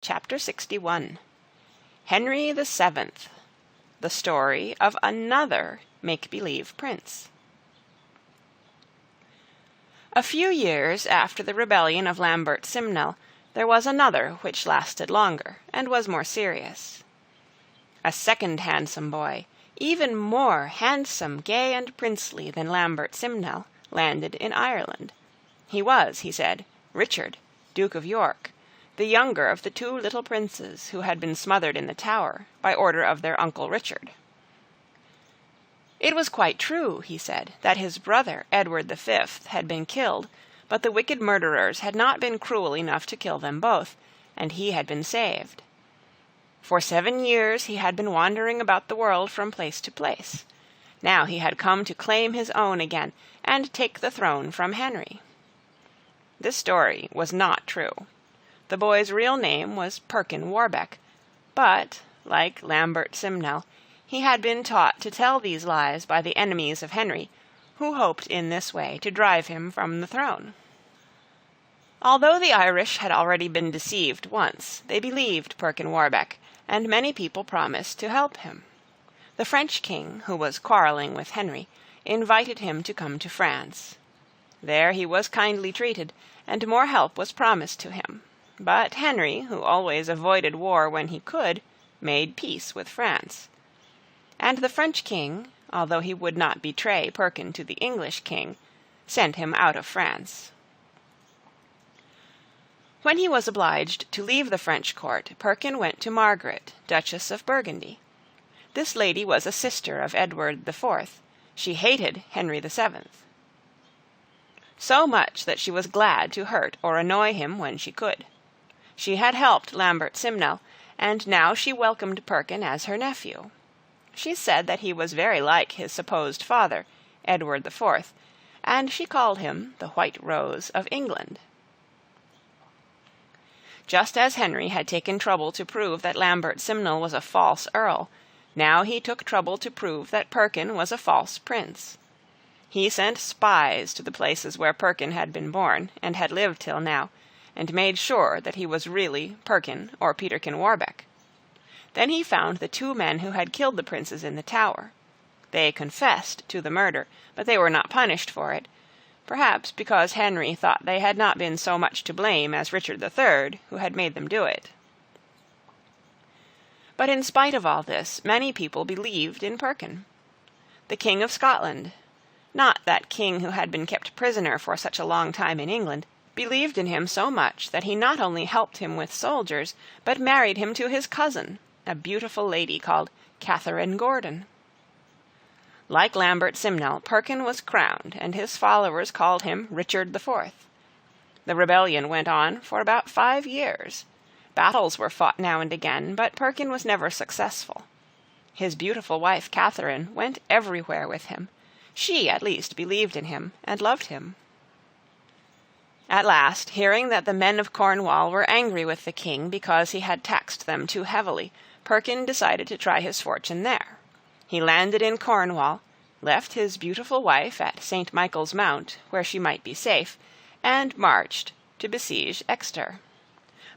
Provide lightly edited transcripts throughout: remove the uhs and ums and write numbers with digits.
Chapter 61. Henry the Seventh. The story of another make-believe prince. A few years after the rebellion of Lambert Simnel, there was another which lasted longer, and was more serious. A second handsome boy, even more handsome, gay, and princely than Lambert Simnel, landed in Ireland. He was, he said, Richard, Duke of York, the younger of the two little princes who had been smothered in the Tower by order of their uncle Richard. It was quite true, he said, that his brother Edward V had been killed, but the wicked murderers had not been cruel enough to kill them both, and he had been saved. For 7 years he had been wandering about the world from place to place. Now he had come to claim his own again, and take the throne from Henry. This story was not true. The boy's real name was Perkin Warbeck, but, like Lambert Simnel, he had been taught to tell these lies by the enemies of Henry, who hoped in this way to drive him from the throne. Although the Irish had already been deceived once, they believed Perkin Warbeck, and many people promised to help him. The French king, who was quarrelling with Henry, invited him to come to France. There he was kindly treated, and more help was promised to him. But Henry, who always avoided war when he could, made peace with France. And the French king, although he would not betray Perkin to the English king, sent him out of France. When he was obliged to leave the French court, Perkin went to Margaret, Duchess of Burgundy. This lady was a sister of Edward IV. She hated Henry VII. So much that she was glad to hurt or annoy him when she could. She had helped Lambert Simnel, and now she welcomed Perkin as her nephew. She said that he was very like his supposed father, Edward IV, and she called him the White Rose of England. Just as Henry had taken trouble to prove that Lambert Simnel was a false earl, now he took trouble to prove that Perkin was a false prince. He sent spies to the places where Perkin had been born, and had lived till now, and made sure that he was really Perkin or Peterkin Warbeck. Then he found the 2 men who had killed the princes in the Tower. They confessed to the murder, but they were not punished for it, perhaps because Henry thought they had not been so much to blame as Richard III, who had made them do it. But in spite of all this, many people believed in Perkin. The King of Scotland, not that king who had been kept prisoner for such a long time in England, believed in him so much that he not only helped him with soldiers, but married him to his cousin, a beautiful lady called Catherine Gordon. Like Lambert Simnel, Perkin was crowned, and his followers called him Richard IV. The rebellion went on for about 5 years. Battles were fought now and again, but Perkin was never successful. His beautiful wife Catherine went everywhere with him. She, at least, believed in him, and loved him. At last, hearing that the men of Cornwall were angry with the king because he had taxed them too heavily, Perkin decided to try his fortune there. He landed in Cornwall, left his beautiful wife at St. Michael's Mount, where she might be safe, and marched to besiege Exeter.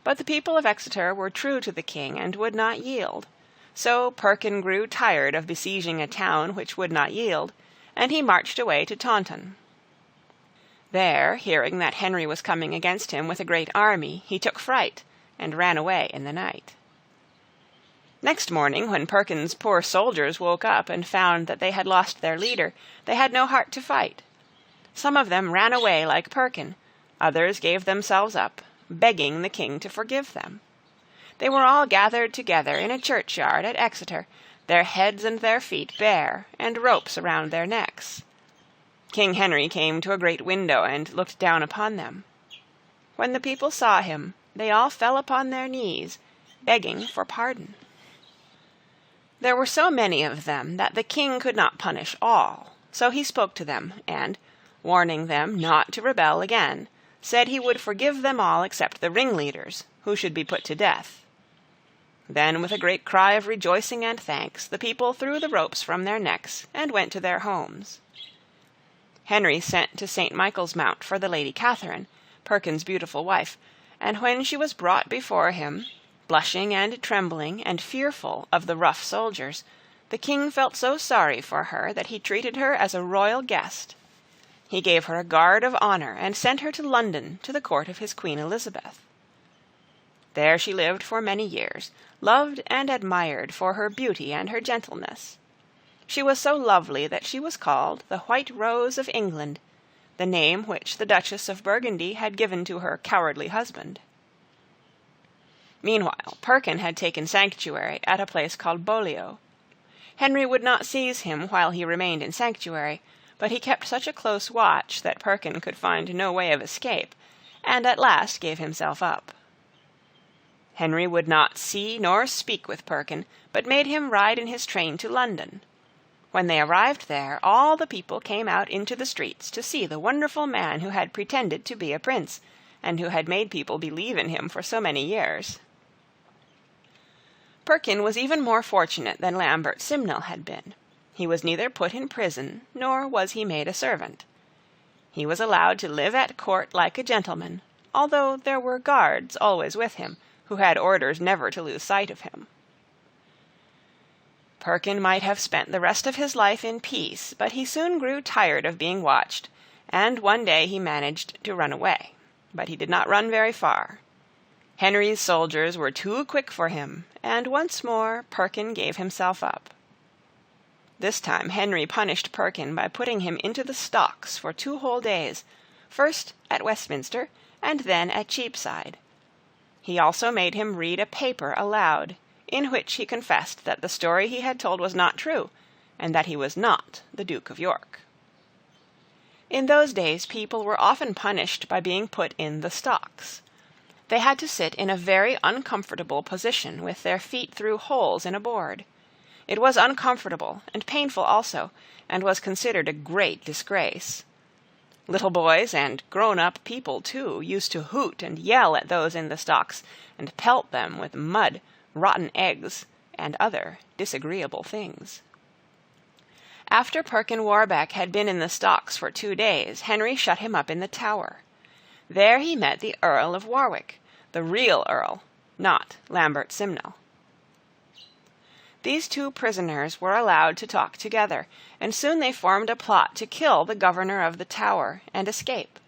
But the people of Exeter were true to the king and would not yield. So Perkin grew tired of besieging a town which would not yield, and he marched away to Taunton. There, hearing that Henry was coming against him with a great army, he took fright, and ran away in the night. Next morning, when Perkin's poor soldiers woke up and found that they had lost their leader, they had no heart to fight. Some of them ran away like Perkin, others gave themselves up, begging the king to forgive them. They were all gathered together in a churchyard at Exeter, their heads and their feet bare, and ropes around their necks. King Henry came to a great window and looked down upon them. When the people saw him, they all fell upon their knees, begging for pardon. There were so many of them that the king could not punish all, so he spoke to them, and, warning them not to rebel again, said he would forgive them all except the ringleaders, who should be put to death. Then, with a great cry of rejoicing and thanks, the people threw the ropes from their necks and went to their homes. Henry sent to St. Michael's Mount for the Lady Catherine, Perkin's beautiful wife, and when she was brought before him, Blushing and trembling and fearful of the rough soldiers, the king felt so sorry for her that he treated her as a royal guest. He gave her a guard of honor and sent her to London to the court of his Queen Elizabeth. There she lived for many years, loved and admired for her beauty and her gentleness. She was so lovely that she was called the White Rose of England, the name which the Duchess of Burgundy had given to her cowardly husband. Meanwhile, Perkin had taken sanctuary at a place called Beaulieu. Henry would not seize him while he remained in sanctuary, but he kept such a close watch that Perkin could find no way of escape, and at last gave himself up. Henry would not see nor speak with Perkin, but made him ride in his train to London. When they arrived there, all the people came out into the streets to see the wonderful man who had pretended to be a prince, and who had made people believe in him for so many years. Perkin was even more fortunate than Lambert Simnel had been. He was neither put in prison, nor was he made a servant. He was allowed to live at court like a gentleman, although there were guards always with him, who had orders never to lose sight of him. Perkin might have spent the rest of his life in peace, but he soon grew tired of being watched, and one day he managed to run away. But he did not run very far. Henry's soldiers were too quick for him, and once more Perkin gave himself up. This time Henry punished Perkin by putting him into the stocks for 2 whole days, first at Westminster and then at Cheapside. He also made him read a paper aloud, in which he confessed that the story he had told was not true, and that he was not the Duke of York. In those days people were often punished by being put in the stocks. They had to sit in a very uncomfortable position with their feet through holes in a board. It was uncomfortable and painful also, and was considered a great disgrace. Little boys and grown-up people, too, used to hoot and yell at those in the stocks, and pelt them with mud, rotten eggs, and other disagreeable things. After Perkin Warbeck had been in the stocks for 2 days, Henry shut him up in the Tower. There he met the Earl of Warwick, the real Earl, not Lambert Simnel. These 2 prisoners were allowed to talk together, and soon they formed a plot to kill the governor of the Tower and escape.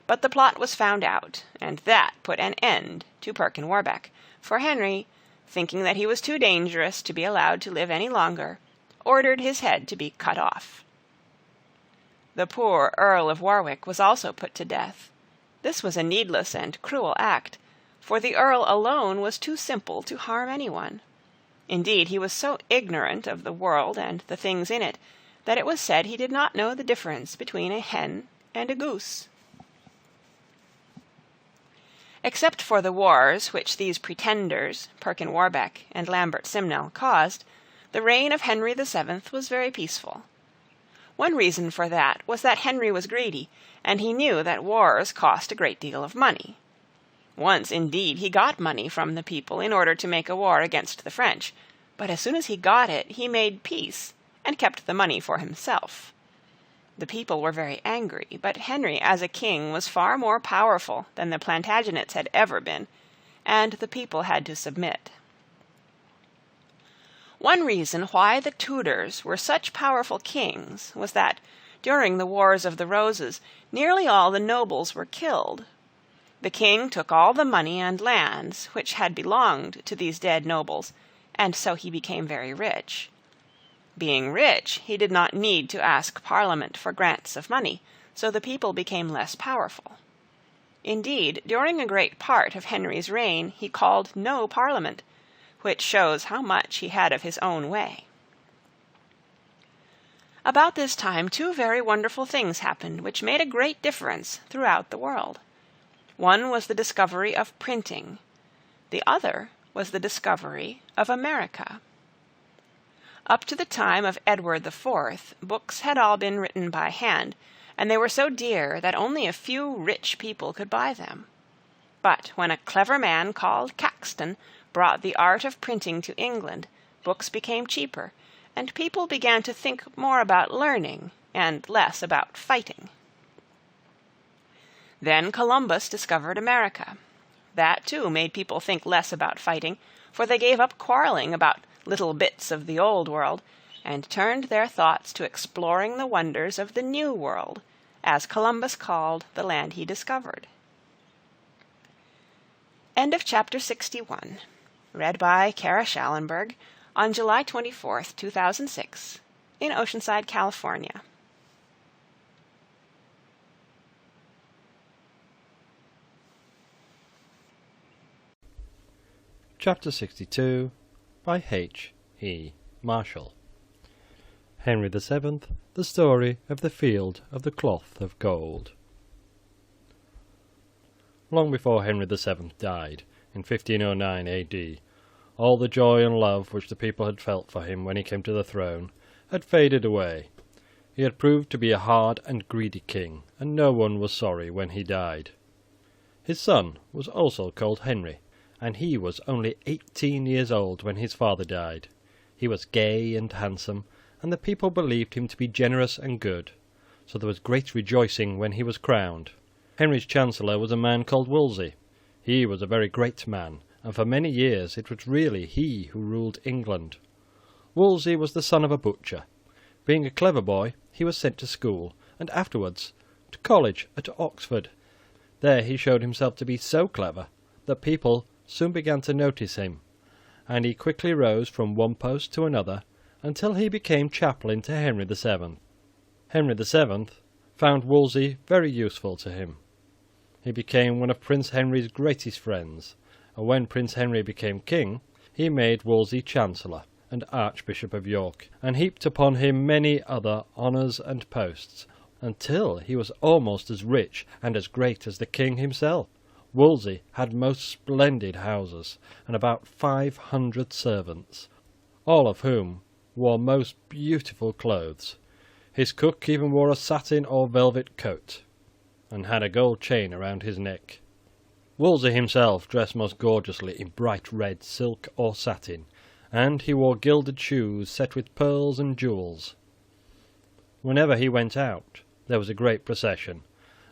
But the plot was found out, and that put an end to Perkin Warbeck, for Henry, thinking that he was too dangerous to be allowed to live any longer, ordered his head to be cut off. The poor Earl of Warwick was also put to death. This was a needless and cruel act, for the Earl alone was too simple to harm anyone. Indeed, he was so ignorant of the world and the things in it, that it was said he did not know the difference between a hen and a goose. Except for the wars which these pretenders, Perkin Warbeck and Lambert Simnel, caused, the reign of Henry VII was very peaceful. One reason for that was that Henry was greedy, and he knew that wars cost a great deal of money. Once, indeed, he got money from the people in order to make a war against the French, but as soon as he got it, he made peace, and kept the money for himself. The people were very angry, but Henry as a king was far more powerful than the Plantagenets had ever been, and the people had to submit. One reason why the Tudors were such powerful kings was that, during the Wars of the Roses, nearly all the nobles were killed. The king took all the money and lands which had belonged to these dead nobles, and so he became very rich. Being rich, he did not need to ask Parliament for grants of money, so the people became less powerful. Indeed, during a great part of Henry's reign he called no Parliament, which shows how much he had of his own way. About this time 2 very wonderful things happened which made a great difference throughout the world. One was the discovery of printing. The other was the discovery of America. Up to the time of Edward IV, books had all been written by hand, and they were so dear that only a few rich people could buy them. But when a clever man called Caxton brought the art of printing to England, books became cheaper, and people began to think more about learning and less about fighting. Then Columbus discovered America. That, too, made people think less about fighting, for they gave up quarreling about little bits of the old world, and turned their thoughts to exploring the wonders of the New World, as Columbus called the land he discovered. End of chapter 61. Read by Kara Schallenberg on July 24th, 2006, in Oceanside, California. Chapter 62 by H.E. Marshall. Henry VII, The Story of the Field of the Cloth of Gold. Long before Henry VII died, in 1509 A.D., all the joy and love which the people had felt for him when he came to the throne had faded away. He had proved to be a hard and greedy king, and no one was sorry when he died. His son was also called Henry, and he was only 18 years old when his father died. He was gay and handsome, and the people believed him to be generous and good, so there was great rejoicing when he was crowned. Henry's chancellor was a man called Wolsey. He was a very great man, and for many years it was really he who ruled England. Wolsey was the son of a butcher. Being a clever boy, he was sent to school, and afterwards to college at Oxford. There he showed himself to be so clever that people soon began to notice him, and he quickly rose from one post to another until he became chaplain to Henry VII. Henry VII found Wolsey very useful to him. He became one of Prince Henry's greatest friends, and when Prince Henry became king, he made Wolsey Chancellor and Archbishop of York, and heaped upon him many other honours and posts, until he was almost as rich and as great as the king himself. Wolsey had most splendid houses, and about 500 servants, all of whom wore most beautiful clothes. His cook even wore a satin or velvet coat, and had a gold chain around his neck. Wolsey himself dressed most gorgeously in bright red silk or satin, and he wore gilded shoes set with pearls and jewels. Whenever he went out, there was a great procession.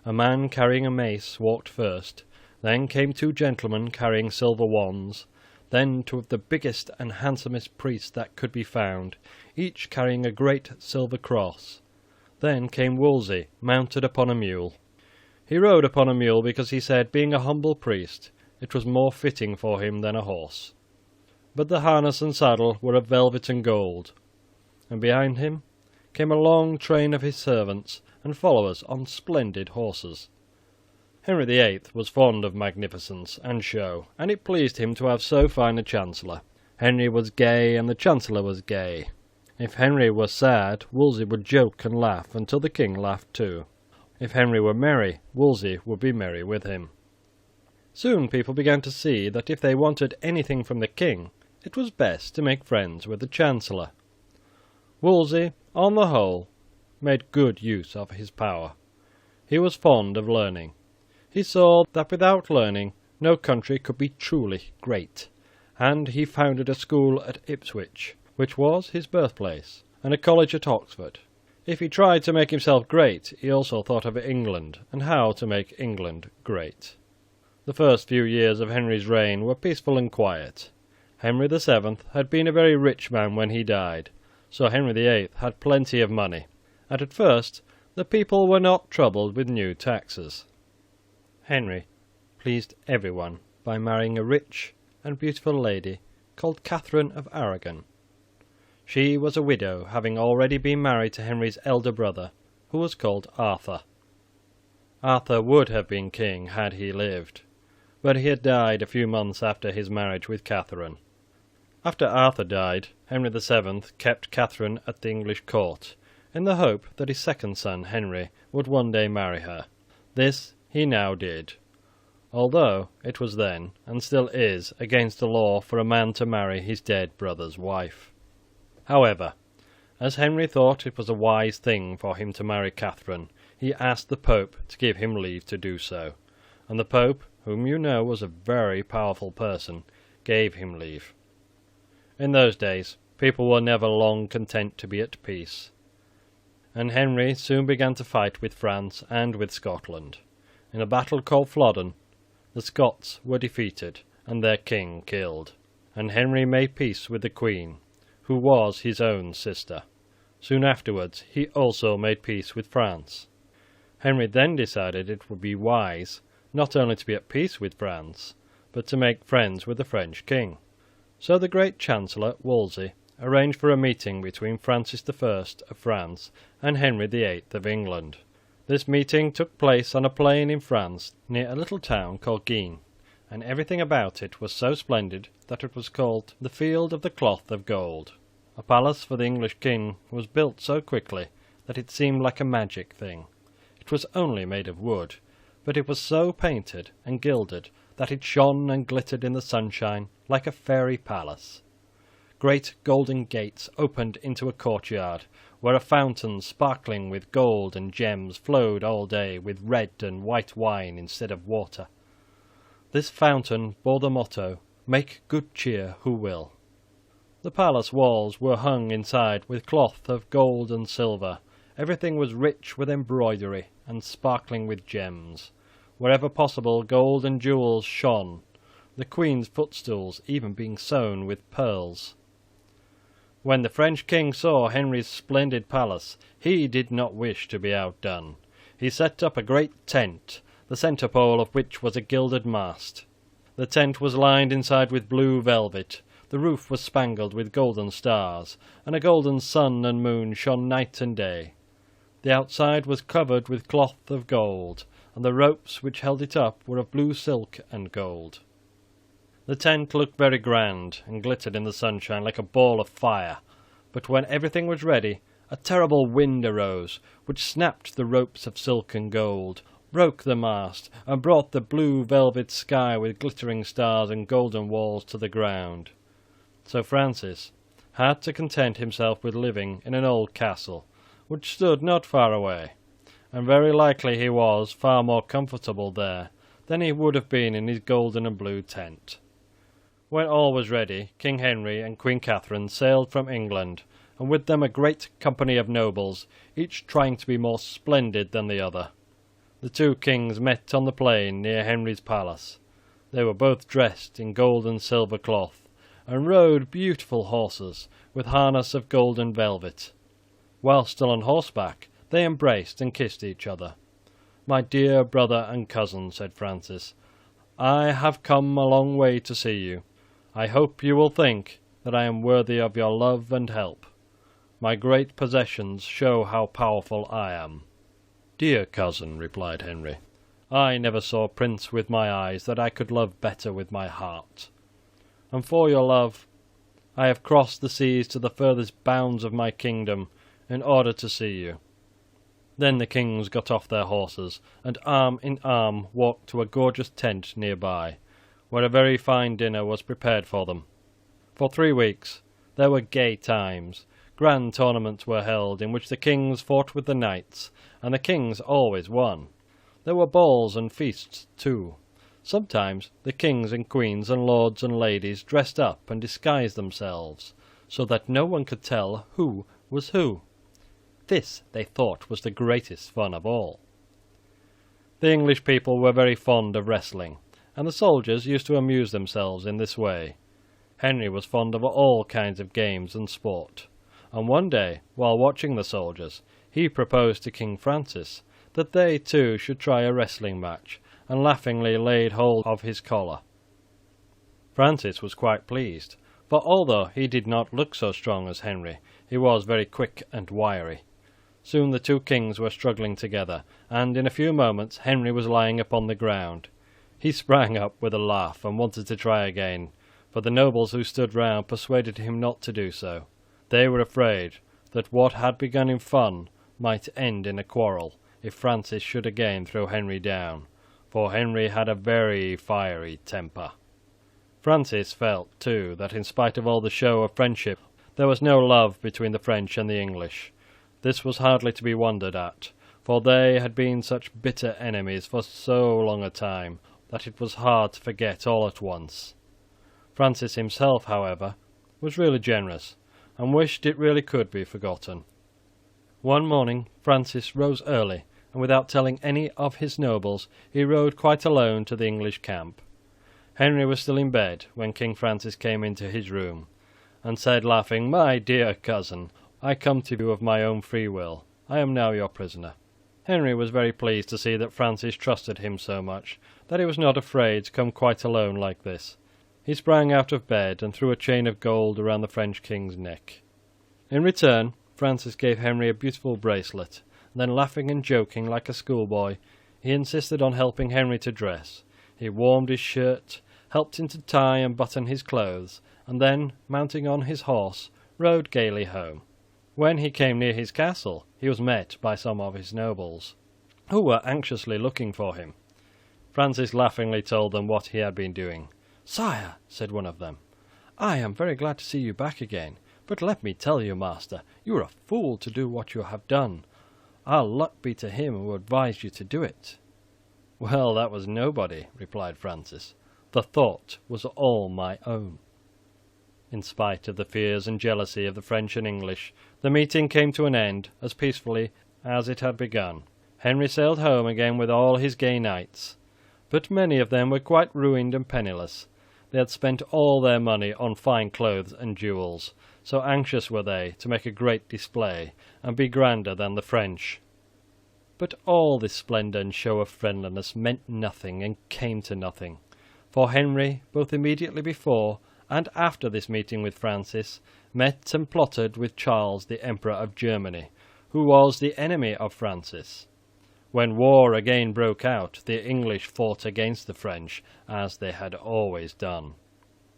A man carrying a mace walked first, then came 2 gentlemen carrying silver wands, then 2 of the biggest and handsomest priests that could be found, each carrying a great silver cross. Then came Wolsey, mounted upon a mule. He rode upon a mule because he said, being a humble priest, it was more fitting for him than a horse. But the harness and saddle were of velvet and gold, and behind him came a long train of his servants and followers on splendid horses. Henry VIII was fond of magnificence and show, and it pleased him to have so fine a chancellor. Henry was gay, and the chancellor was gay. If Henry were sad, Wolsey would joke and laugh until the king laughed too. If Henry were merry, Wolsey would be merry with him. Soon people began to see that if they wanted anything from the king, it was best to make friends with the chancellor. Wolsey, on the whole, made good use of his power. He was fond of learning. He saw that without learning no country could be truly great, and he founded a school at Ipswich, which was his birthplace, and a college at Oxford. If he tried to make himself great, he also thought of England, and how to make England great. The first few years of Henry's reign were peaceful and quiet. Henry VII had been a very rich man when he died, so Henry VIII had plenty of money, and at first the people were not troubled with new taxes. Henry pleased everyone by marrying a rich and beautiful lady called Catherine of Aragon. She was a widow, having already been married to Henry's elder brother, who was called Arthur. Arthur would have been king had he lived, but he had died a few months after his marriage with Catherine. After Arthur died, Henry VII kept Catherine at the English court, in the hope that his second son, Henry, would one day marry her. This he now did, although it was then, and still is, against the law for a man to marry his dead brother's wife. However, as Henry thought it was a wise thing for him to marry Catherine, he asked the Pope to give him leave to do so, and the Pope, whom you know was a very powerful person, gave him leave. In those days, people were never long content to be at peace, and Henry soon began to fight with France and with Scotland. In a battle called Flodden, The Scots were defeated and their king killed, and Henry made peace with the Queen, who was his own sister. Soon afterwards he also made peace with France. Henry then decided it would be wise not only to be at peace with France, but to make friends with the French king. So the great Chancellor, Wolsey, arranged for a meeting between Francis I of France and Henry VIII of England. This meeting took place on a plain in France near a little town called Guines, and everything about it was so splendid that it was called the Field of the Cloth of Gold. A palace for the English king was built so quickly that it seemed like a magic thing. It was only made of wood, but it was so painted and gilded that it shone and glittered in the sunshine like a fairy palace. Great golden gates opened into a courtyard, where a fountain sparkling with gold and gems flowed all day with red and white wine instead of water. This fountain bore the motto, "Make good cheer who will." The palace walls were hung inside with cloth of gold and silver. Everything was rich with embroidery and sparkling with gems. Wherever possible, gold and jewels shone, the Queen's footstools even being sewn with pearls. When the French king saw Henry's splendid palace, he did not wish to be outdone. He set up a great tent, the centre pole of which was a gilded mast. The tent was lined inside with blue velvet, the roof was spangled with golden stars, and a golden sun and moon shone night and day. The outside was covered with cloth of gold, and the ropes which held it up were of blue silk and gold. The tent looked very grand, and glittered in the sunshine like a ball of fire, but when everything was ready, a terrible wind arose, which snapped the ropes of silk and gold, broke the mast, and brought the blue velvet sky with glittering stars and golden walls to the ground. So Francis had to content himself with living in an old castle, which stood not far away, and very likely he was far more comfortable there than he would have been in his golden and blue tent. When all was ready, King Henry and Queen Catherine sailed from England, and with them a great company of nobles, each trying to be more splendid than the other. The two kings met on the plain near Henry's palace. They were both dressed in gold and silver cloth, and rode beautiful horses with harness of golden velvet. While still on horseback, they embraced and kissed each other. "My dear brother and cousin," said Francis, "I have come a long way to see you. I hope you will think that I am worthy of your love and help. My great possessions show how powerful I am." "Dear cousin," replied Henry, "I never saw a prince with my eyes that I could love better with my heart. And for your love, I have crossed the seas to the furthest bounds of my kingdom in order to see you." Then the kings got off their horses, and arm in arm walked to a gorgeous tent near by, where a very fine dinner was prepared for them. For 3 weeks there were gay times. Grand tournaments were held, in which the kings fought with the knights, and the kings always won. There were balls and feasts too. Sometimes the kings and queens and lords and ladies dressed up and disguised themselves, so that no one could tell who was who. This they thought was the greatest fun of all. The English people were very fond of wrestling, and the soldiers used to amuse themselves in this way. Henry was fond of all kinds of games and sport, and one day, while watching the soldiers, he proposed to King Francis that they too should try a wrestling match, and laughingly laid hold of his collar. Francis was quite pleased, for although he did not look so strong as Henry, he was very quick and wiry. Soon the two kings were struggling together, and in a few moments Henry was lying upon the ground. He sprang up with a laugh and wanted to try again, but the nobles who stood round persuaded him not to do so. They were afraid that what had begun in fun might end in a quarrel if Francis should again throw Henry down, for Henry had a very fiery temper. Francis felt, too, that in spite of all the show of friendship, there was no love between the French and the English. This was hardly to be wondered at, for they had been such bitter enemies for so long a time that it was hard to forget all at once. Francis himself, however, was really generous, and wished it really could be forgotten. One morning Francis rose early and without telling any of his nobles, he rode quite alone to the English camp. Henry was still in bed when King Francis came into his room, and said, laughing, "My dear cousin, I come to you of my own free will. I am now your prisoner." Henry was very pleased to see that Francis trusted him so much that he was not afraid to come quite alone like this. He sprang out of bed and threw a chain of gold around the French king's neck. In return, Francis gave Henry a beautiful bracelet, and then, laughing and joking like a schoolboy, he insisted on helping Henry to dress. He warmed his shirt, helped him to tie and button his clothes, and then, mounting on his horse, rode gaily home. When he came near his castle, he was met by some of his nobles, who were anxiously looking for him. Francis laughingly told them what he had been doing. "Sire," said one of them, "I am very glad to see you back again, but let me tell you, master, you are a fool to do what you have done. Our luck be to him who advised you to do it." "Well, that was nobody," replied Francis. "The thought was all my own." In spite of the fears and jealousy of the French and English, the meeting came to an end as peacefully as it had begun. Henry sailed home again with all his gay knights, but many of them were quite ruined and penniless. They had spent all their money on fine clothes and jewels, so anxious were they to make a great display and be grander than the French. But all this splendour and show of friendliness meant nothing and came to nothing, for Henry, both immediately before and after this meeting with Francis, met and plotted with Charles, the Emperor of Germany, who was the enemy of Francis. When war again broke out, the English fought against the French, as they had always done.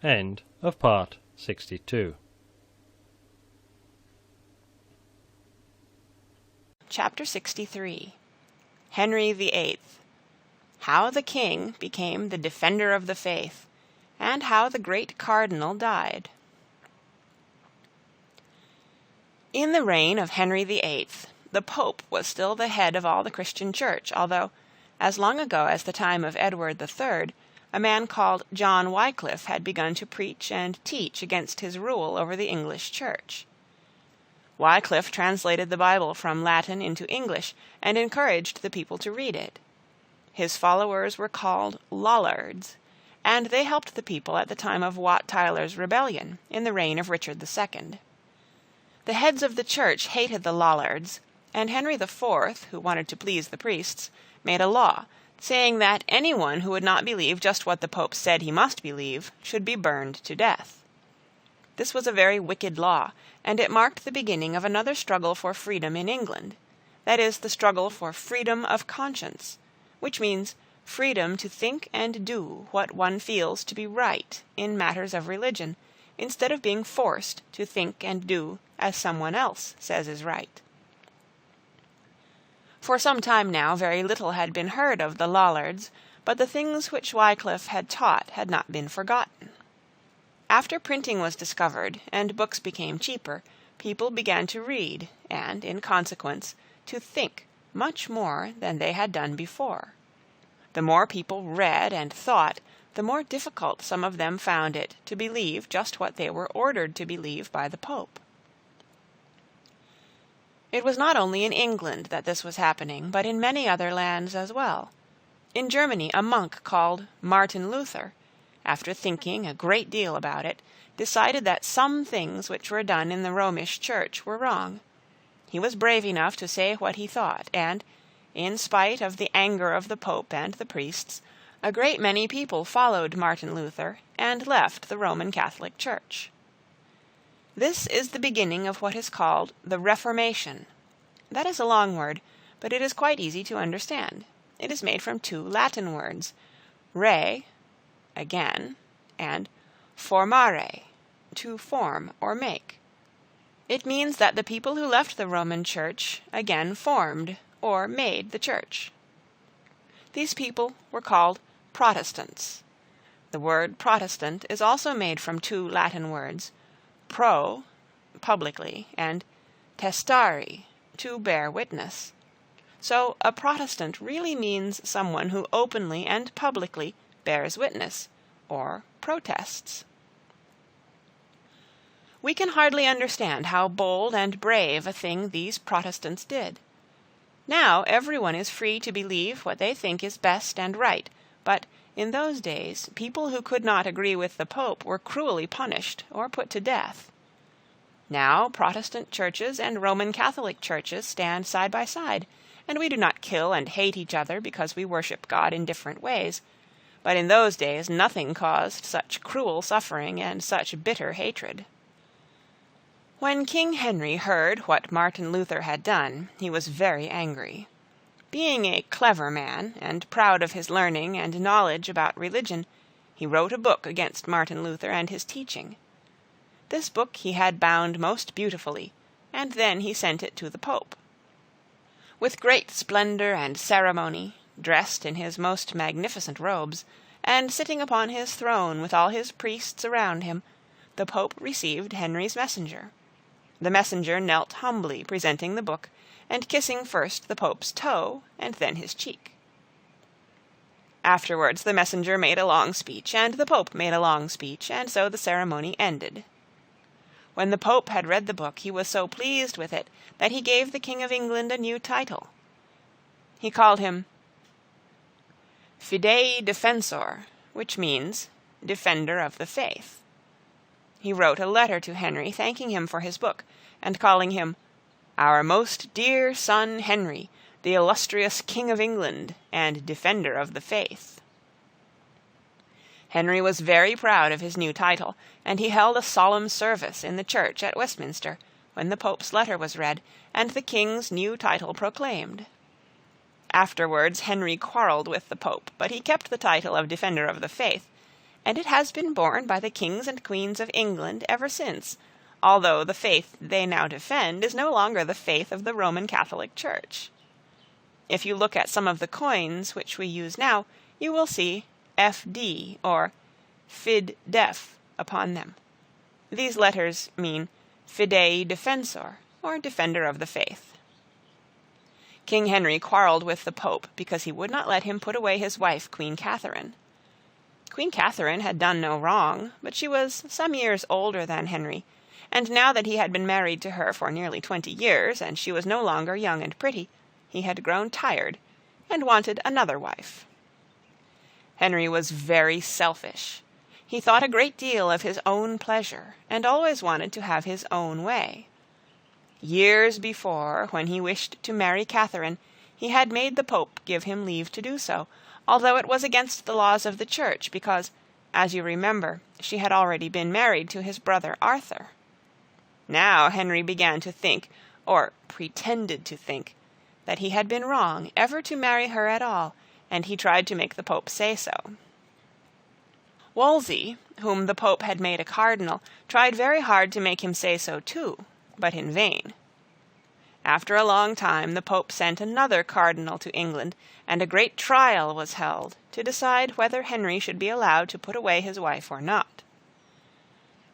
End of part 62. Chapter 63. Henry VIII. How the King became the defender of the faith, and how the great cardinal died. In the reign of Henry VIII, the Pope was still the head of all the Christian Church, although, as long ago as the time of Edward III, a man called John Wycliffe had begun to preach and teach against his rule over the English Church. Wycliffe translated the Bible from Latin into English and encouraged the people to read it. His followers were called Lollards, and they helped the people at the time of Wat Tyler's rebellion in the reign of Richard II. The heads of the church hated the Lollards, and Henry IV, who wanted to please the priests, made a law saying that anyone who would not believe just what the Pope said he must believe should be burned to death. This was a very wicked law, and it marked the beginning of another struggle for freedom in England, that is, the struggle for freedom of conscience, which means freedom to think and do what one feels to be right in matters of religion, instead of being forced to think and do as someone else says is right. For some time now very little had been heard of the Lollards, but the things which Wycliffe had taught had not been forgotten. After printing was discovered, and books became cheaper, people began to read, and, in consequence, to think much more than they had done before. The more people read and thought, the more difficult some of them found it to believe just what they were ordered to believe by the Pope. It was not only in England that this was happening, but in many other lands as well. In Germany, a monk called Martin Luther, after thinking a great deal about it, decided that some things which were done in the Romish Church were wrong. He was brave enough to say what he thought, and, in spite of the anger of the Pope and the priests, a great many people followed Martin Luther and left the Roman Catholic Church. This is the beginning of what is called the Reformation. That is a long word, but it is quite easy to understand. It is made from two Latin words, re, again, and formare, to form or make. It means that the people who left the Roman Church again formed or made the Church. These people were called Protestants. The word Protestant is also made from two Latin words, pro, publicly, and testare, to bear witness. So a Protestant really means someone who openly and publicly bears witness, or protests. We can hardly understand how bold and brave a thing these Protestants did. Now everyone is free to believe what they think is best and right, but in those days people who could not agree with the Pope were cruelly punished or put to death. Now Protestant churches and Roman Catholic churches stand side by side, and we do not kill and hate each other because we worship God in different ways. But in those days nothing caused such cruel suffering and such bitter hatred. When King Henry heard what Martin Luther had done, he was very angry. Being a clever man, and proud of his learning and knowledge about religion, he wrote a book against Martin Luther and his teaching. This book he had bound most beautifully, and then he sent it to the Pope. With great splendor and ceremony, dressed in his most magnificent robes, and sitting upon his throne with all his priests around him, the Pope received Henry's messenger. The messenger knelt humbly, presenting the book, and kissing first the Pope's toe, and then his cheek. Afterwards the messenger made a long speech, and the Pope made a long speech, and so the ceremony ended. When the Pope had read the book, he was so pleased with it that he gave the King of England a new title. He called him Fidei Defensor, which means Defender of the Faith. He wrote a letter to Henry thanking him for his book, and calling him "Our most dear son Henry, the illustrious King of England, and Defender of the Faith." Henry was very proud of his new title, and he held a solemn service in the church at Westminster, when the Pope's letter was read, and the King's new title proclaimed. Afterwards Henry quarrelled with the Pope, but he kept the title of Defender of the Faith, and it has been borne by the kings and queens of England ever since, although the faith they now defend is no longer the faith of the Roman Catholic Church. If you look at some of the coins which we use now, you will see FD, or Fid Def, upon them. These letters mean Fidei Defensor, or Defender of the Faith. King Henry quarrelled with the Pope because he would not let him put away his wife, Queen Catherine. Queen Catherine had done no wrong, but she was some years older than Henry, and now that he had been married to her for nearly 20 years, and she was no longer young and pretty, he had grown tired, and wanted another wife. Henry was very selfish. He thought a great deal of his own pleasure, and always wanted to have his own way. Years before, when he wished to marry Catherine, he had made the Pope give him leave to do so, although it was against the laws of the Church, because, as you remember, she had already been married to his brother Arthur. Now Henry began to think, or pretended to think, that he had been wrong ever to marry her at all, and he tried to make the Pope say so. Wolsey, whom the Pope had made a cardinal, tried very hard to make him say so too, but in vain. After a long time the Pope sent another cardinal to England, and a great trial was held to decide whether Henry should be allowed to put away his wife or not.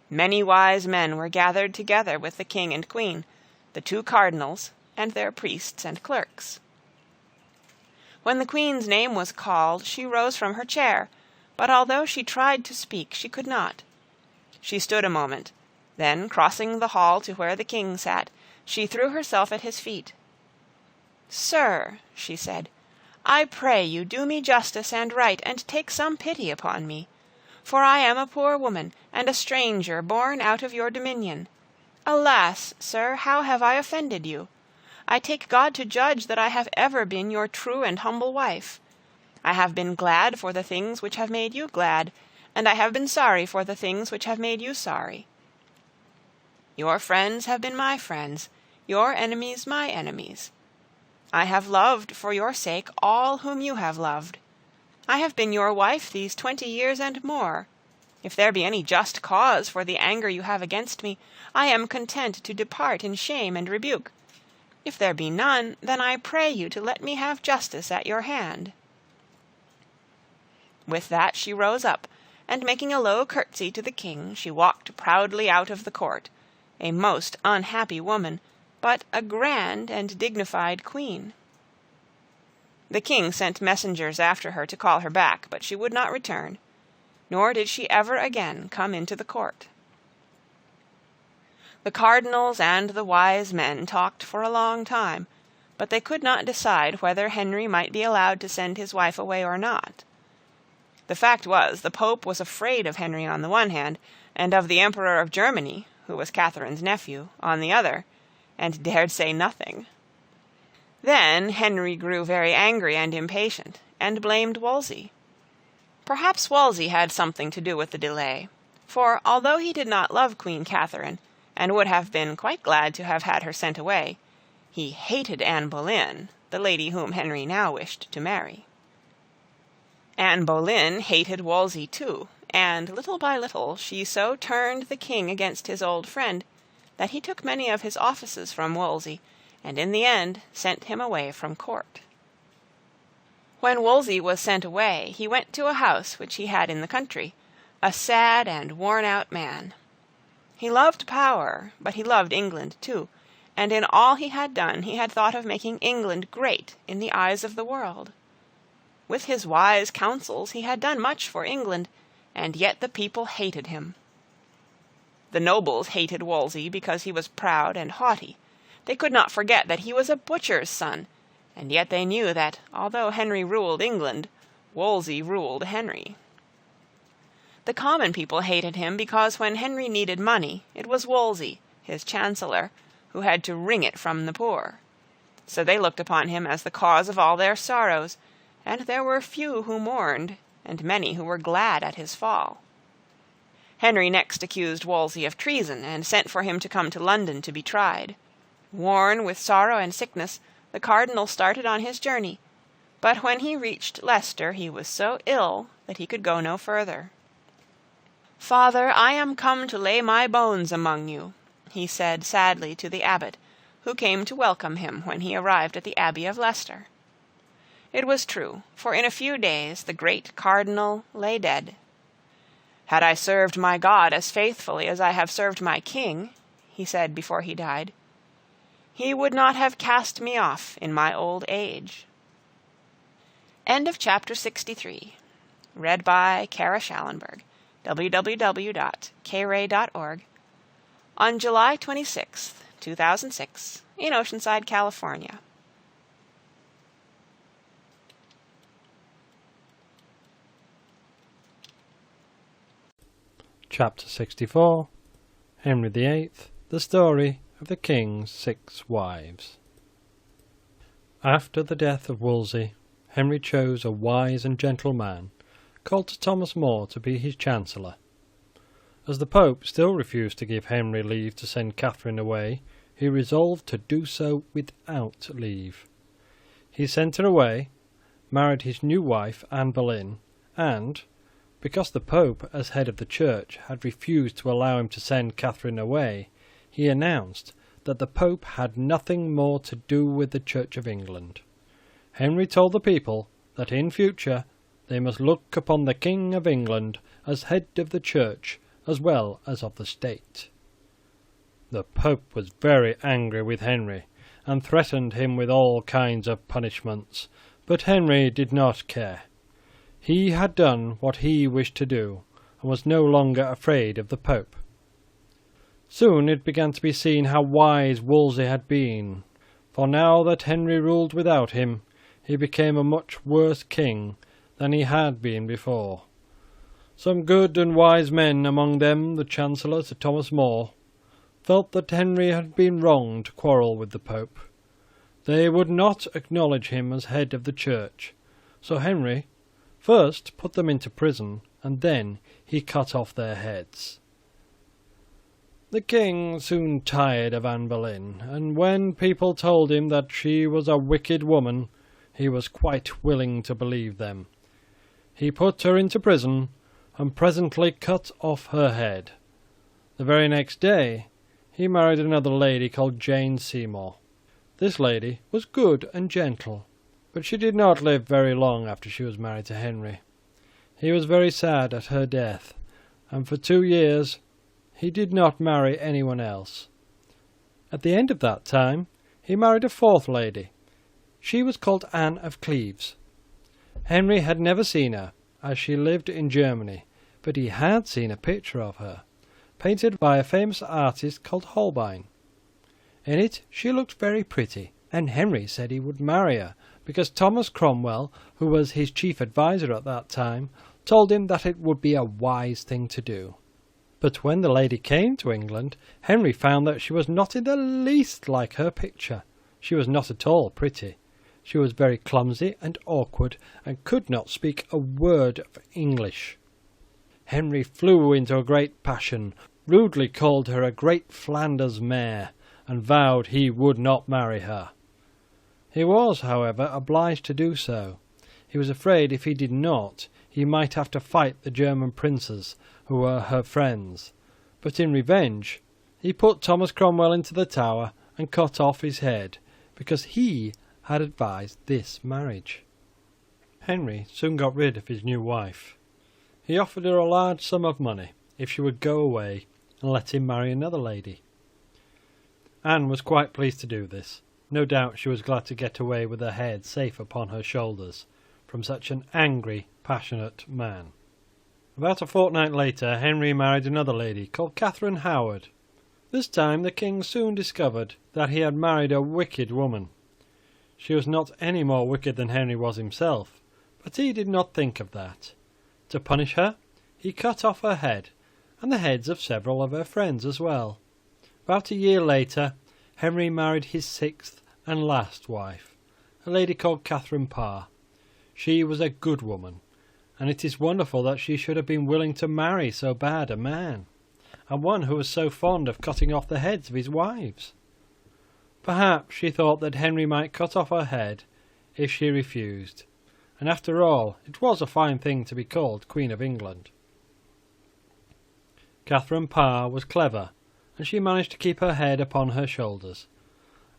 Many wise men were gathered together with the king and queen, the two cardinals, and their priests and clerks. When the queen's name was called, she rose from her chair, but although she tried to speak, she could not. She stood a moment, then, crossing the hall to where the king sat, she threw herself at his feet. "Sir," she said, "I pray you do me justice and right, and take some pity upon me. For I am a poor woman, and a stranger born out of your dominion. Alas, sir, how have I offended you? I take God to judge that I have ever been your true and humble wife. I have been glad for the things which have made you glad, and I have been sorry for the things which have made you sorry. Your friends have been my friends, your enemies my enemies. I have loved for your sake all whom you have loved. I have been your wife these 20 years and more. If there be any just cause for the anger you have against me, I am content to depart in shame and rebuke. If there be none, then I pray you to let me have justice at your hand." With that she rose up, and making a low curtsy to the king, she walked proudly out of the court, a most unhappy woman, but a grand and dignified queen. The king sent messengers after her to call her back, but she would not return, nor did she ever again come into the court. The cardinals and the wise men talked for a long time, but they could not decide whether Henry might be allowed to send his wife away or not. The fact was, the Pope was afraid of Henry on the one hand, and of the Emperor of Germany, who was Catherine's nephew, on the other, and dared say nothing. Then Henry grew very angry and impatient, and blamed Wolsey. Perhaps Wolsey had something to do with the delay, for although he did not love Queen Catherine, and would have been quite glad to have had her sent away, he hated Anne Boleyn, the lady whom Henry now wished to marry. Anne Boleyn hated Wolsey too, and little by little she so turned the king against his old friend that he took many of his offices from Wolsey, and in the end sent him away from court. When Wolsey was sent away, he went to a house which he had in the country, a sad and worn-out man. He loved power, but he loved England too, and in all he had done he had thought of making England great in the eyes of the world. With his wise counsels he had done much for England, and yet the people hated him. The nobles hated Wolsey because he was proud and haughty. They could not forget that he was a butcher's son, and yet they knew that, although Henry ruled England, Wolsey ruled Henry. The common people hated him because when Henry needed money, it was Wolsey, his chancellor, who had to wring it from the poor. So they looked upon him as the cause of all their sorrows, and there were few who mourned, and many who were glad at his fall. Henry next accused Wolsey of treason, and sent for him to come to London to be tried. Worn with sorrow and sickness, the cardinal started on his journey, but when he reached Leicester he was so ill that he could go no further. "Father, I am come to lay my bones among you," he said sadly to the abbot, who came to welcome him when he arrived at the Abbey of Leicester. It was true, for in a few days the great cardinal lay dead. "Had I served my God as faithfully as I have served my king," he said before he died, "he would not have cast me off in my old age." End of chapter 63. Read by Kara Schallenberg. www.kray.org. On July 26, 2006, in Oceanside, California. Chapter 64. Henry VIII, the story of the King's 6 wives. After the death of Wolsey, Henry chose a wise and gentle man, called Sir Thomas More, to be his chancellor. As the Pope still refused to give Henry leave to send Catherine away, he resolved to do so without leave. He sent her away, married his new wife Anne Boleyn, and, because the Pope, as head of the Church, had refused to allow him to send Catherine away, he announced that the Pope had nothing more to do with the Church of England. Henry told the people that in future they must look upon the King of England as head of the Church as well as of the state. The Pope was very angry with Henry, and threatened him with all kinds of punishments, but Henry did not care. He had done what he wished to do, and was no longer afraid of the Pope. Soon it began to be seen how wise Wolsey had been, for now that Henry ruled without him, he became a much worse king than he had been before. Some good and wise men, among them the Chancellor, Sir Thomas More, felt that Henry had been wrong to quarrel with the Pope. They would not acknowledge him as head of the Church, so Henry first put them into prison, and then he cut off their heads. The king soon tired of Anne Boleyn, and when people told him that she was a wicked woman, he was quite willing to believe them. He put her into prison, and presently cut off her head. The very next day he married another lady called Jane Seymour. This lady was good and gentle, but she did not live very long after she was married to Henry. He was very sad at her death, and for 2 years he did not marry anyone else. At the end of that time he married a 4th lady. She was called Anne of Cleves. Henry had never seen her, as she lived in Germany, but he had seen a picture of her, painted by a famous artist called Holbein. In it she looked very pretty and Henry said he would marry her, because Thomas Cromwell, who was his chief adviser at that time, told him that it would be a wise thing to do. But when the lady came to England, Henry found that she was not in the least like her picture. She was not at all pretty. She was very clumsy and awkward, and could not speak a word of English. Henry flew into a great passion, rudely called her a great Flanders mare, and vowed he would not marry her. He was, however, obliged to do so. He was afraid if he did not, he might have to fight the German princes, who were her friends. But in revenge, he put Thomas Cromwell into the Tower and cut off his head, because he had advised this marriage. Henry soon got rid of his new wife. He offered her a large sum of money if she would go away and let him marry another lady. Anne was quite pleased to do this. No doubt she was glad to get away with her head safe upon her shoulders from such an angry, passionate man. About a fortnight later, Henry married another lady called Catherine Howard. This time the king soon discovered that he had married a wicked woman. She was not any more wicked than Henry was himself, but he did not think of that. To punish her, he cut off her head, and the heads of several of her friends as well. About a year later, Henry married his sixth and last wife, a lady called Catherine Parr. She was a good woman, and it is wonderful that she should have been willing to marry so bad a man, and one who was so fond of cutting off the heads of his wives. Perhaps she thought that Henry might cut off her head if she refused, and after all it was a fine thing to be called Queen of England. Catherine Parr was clever, and she managed to keep her head upon her shoulders,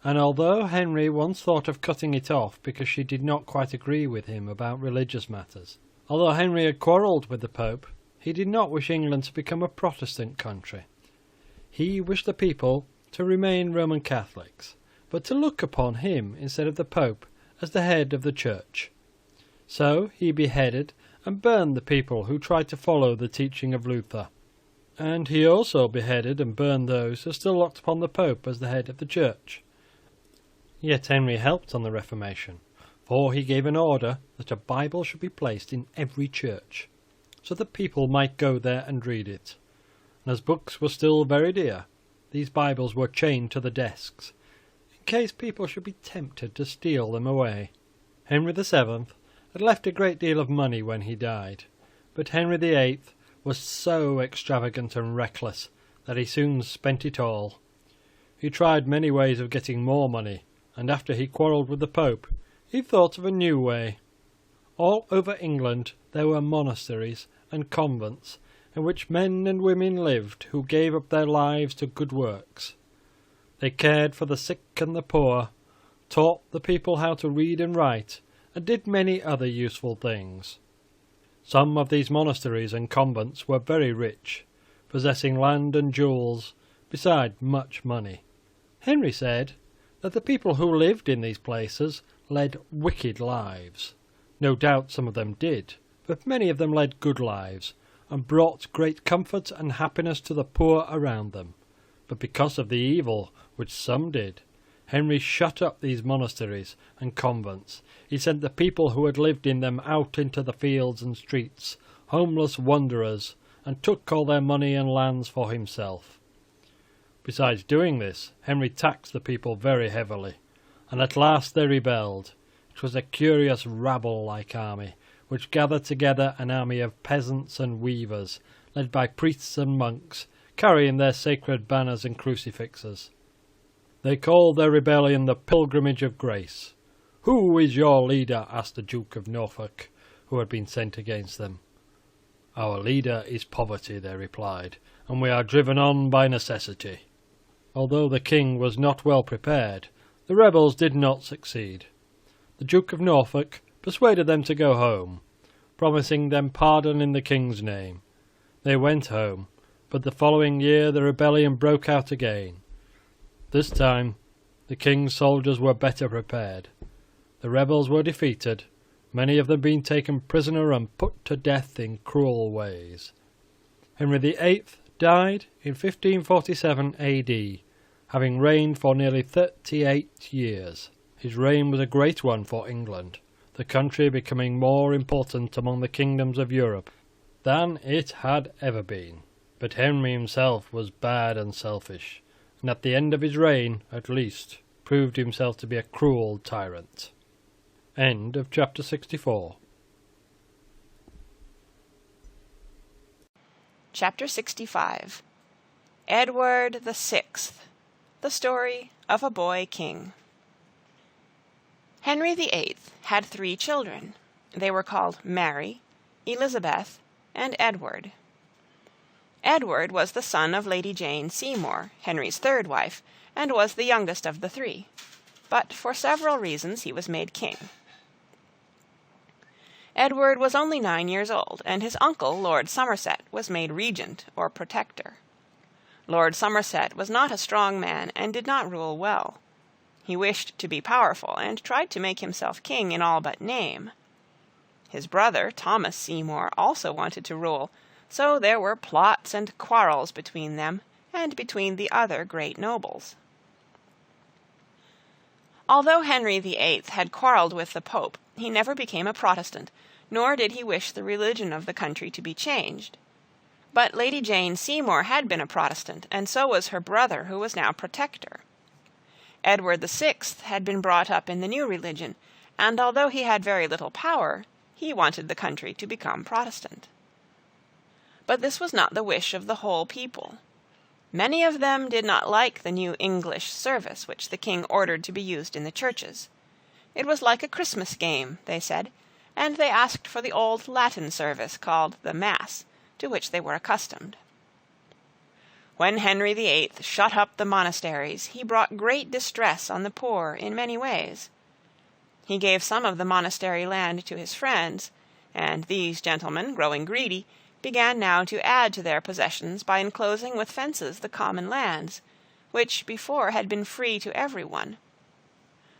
and although Henry once thought of cutting it off because she did not quite agree with him about religious matters, although Henry had quarrelled with the Pope, he did not wish England to become a Protestant country. He wished the people to remain Roman Catholics, but to look upon him instead of the Pope as the head of the Church. So he beheaded and burned the people who tried to follow the teaching of Luther, and he also beheaded and burned those who still looked upon the Pope as the head of the Church. Yet Henry helped on the Reformation, for he gave an order that a Bible should be placed in every church, so that people might go there and read it. And as books were still very dear, these Bibles were chained to the desks, in case people should be tempted to steal them away. Henry VII had left a great deal of money when he died, but Henry VIII was so extravagant and reckless that he soon spent it all. He tried many ways of getting more money, and after he quarrelled with the Pope, he thought of a new way. All over England there were monasteries and convents in which men and women lived who gave up their lives to good works. They cared for the sick and the poor, taught the people how to read and write, and did many other useful things. Some of these monasteries and convents were very rich, possessing land and jewels, beside much money. Henry said that the people who lived in these places led wicked lives. No doubt some of them did, but many of them led good lives, and brought great comfort and happiness to the poor around them. But because of the evil which some did, Henry shut up these monasteries and convents. He sent the people who had lived in them out into the fields and streets, homeless wanderers, and took all their money and lands for himself. Besides doing this, Henry taxed the people very heavily, and at last they rebelled. It was a curious rabble-like army, which gathered together an army of peasants and weavers, led by priests and monks, carrying their sacred banners and crucifixes. They called their rebellion the Pilgrimage of Grace. "Who is your leader?" asked the Duke of Norfolk, who had been sent against them. "Our leader is poverty," they replied, "and we are driven on by necessity." Although the king was not well prepared, the rebels did not succeed. The Duke of Norfolk persuaded them to go home, promising them pardon in the king's name. They went home, but the following year the rebellion broke out again. This time the king's soldiers were better prepared. The rebels were defeated, many of them being taken prisoner and put to death in cruel ways. Henry VIII died in 1547 AD, having reigned for nearly 38 years. his reign was a great one for England, the country becoming more important among the kingdoms of Europe than it had ever been. But Henry himself was bad and selfish, and at the end of his reign, at least, proved himself to be a cruel tyrant. End of chapter 64. Chapter 65. Edward the Sixth. The Story of a Boy King. Henry the Eighth had 3 children. They were called Mary, Elizabeth, and Edward. Edward was the son of Lady Jane Seymour, Henry's 3rd wife, and was the youngest of the 3. But for several reasons he was made king. Edward was only 9 years old, and his uncle, Lord Somerset, was made regent or protector. Lord Somerset was not a strong man and did not rule well. He wished to be powerful and tried to make himself king in all but name. His brother, Thomas Seymour, also wanted to rule, so there were plots and quarrels between them and between the other great nobles. Although Henry VIII had quarrelled with the Pope, he never became a Protestant, nor did he wish the religion of the country to be changed. But Lady Jane Seymour had been a Protestant, and so was her brother, who was now protector. Edward VI had been brought up in the new religion, and although he had very little power, he wanted the country to become Protestant. But this was not the wish of the whole people. Many of them did not like the new English service which the king ordered to be used in the churches. It was like a Christmas game, they said, and they asked for the old Latin service called the Mass, to which they were accustomed. When Henry VIII shut up the monasteries, he brought great distress on the poor in many ways. He gave some of the monastery land to his friends, and these gentlemen, growing greedy, began now to add to their possessions by enclosing with fences the common lands, which before had been free to everyone.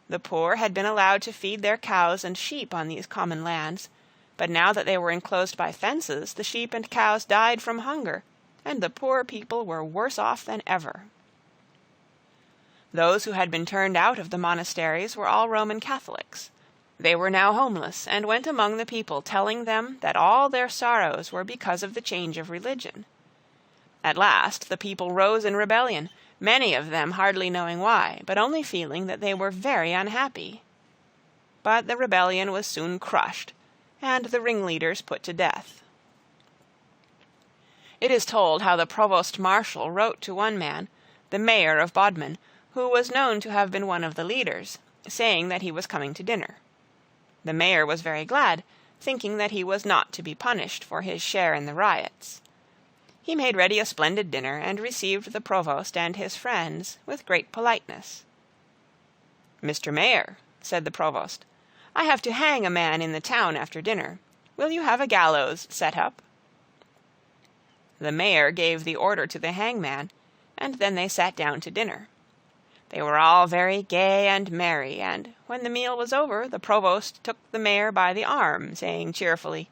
The poor had been allowed to feed their cows and sheep on these common lands, but now that they were enclosed by fences, the sheep and cows died from hunger, and the poor people were worse off than ever. Those who had been turned out of the monasteries were all Roman Catholics. They were now homeless, and went among the people telling them that all their sorrows were because of the change of religion. At last the people rose in rebellion, many of them hardly knowing why, but only feeling that they were very unhappy. But the rebellion was soon crushed, and the ringleaders put to death. It is told how the provost marshal wrote to one man, the mayor of Bodmin, who was known to have been one of the leaders, saying that he was coming to dinner. The mayor was very glad, thinking that he was not to be punished for his share in the riots. He made ready a splendid dinner, and received the provost and his friends with great politeness. "Mr. Mayor," said the provost, "I have to hang a man in the town after dinner. Will you have a gallows set up?" The mayor gave the order to the hangman, and then they sat down to dinner. They were all very gay and merry, and when the meal was over, the provost took the mayor by the arm, saying cheerfully,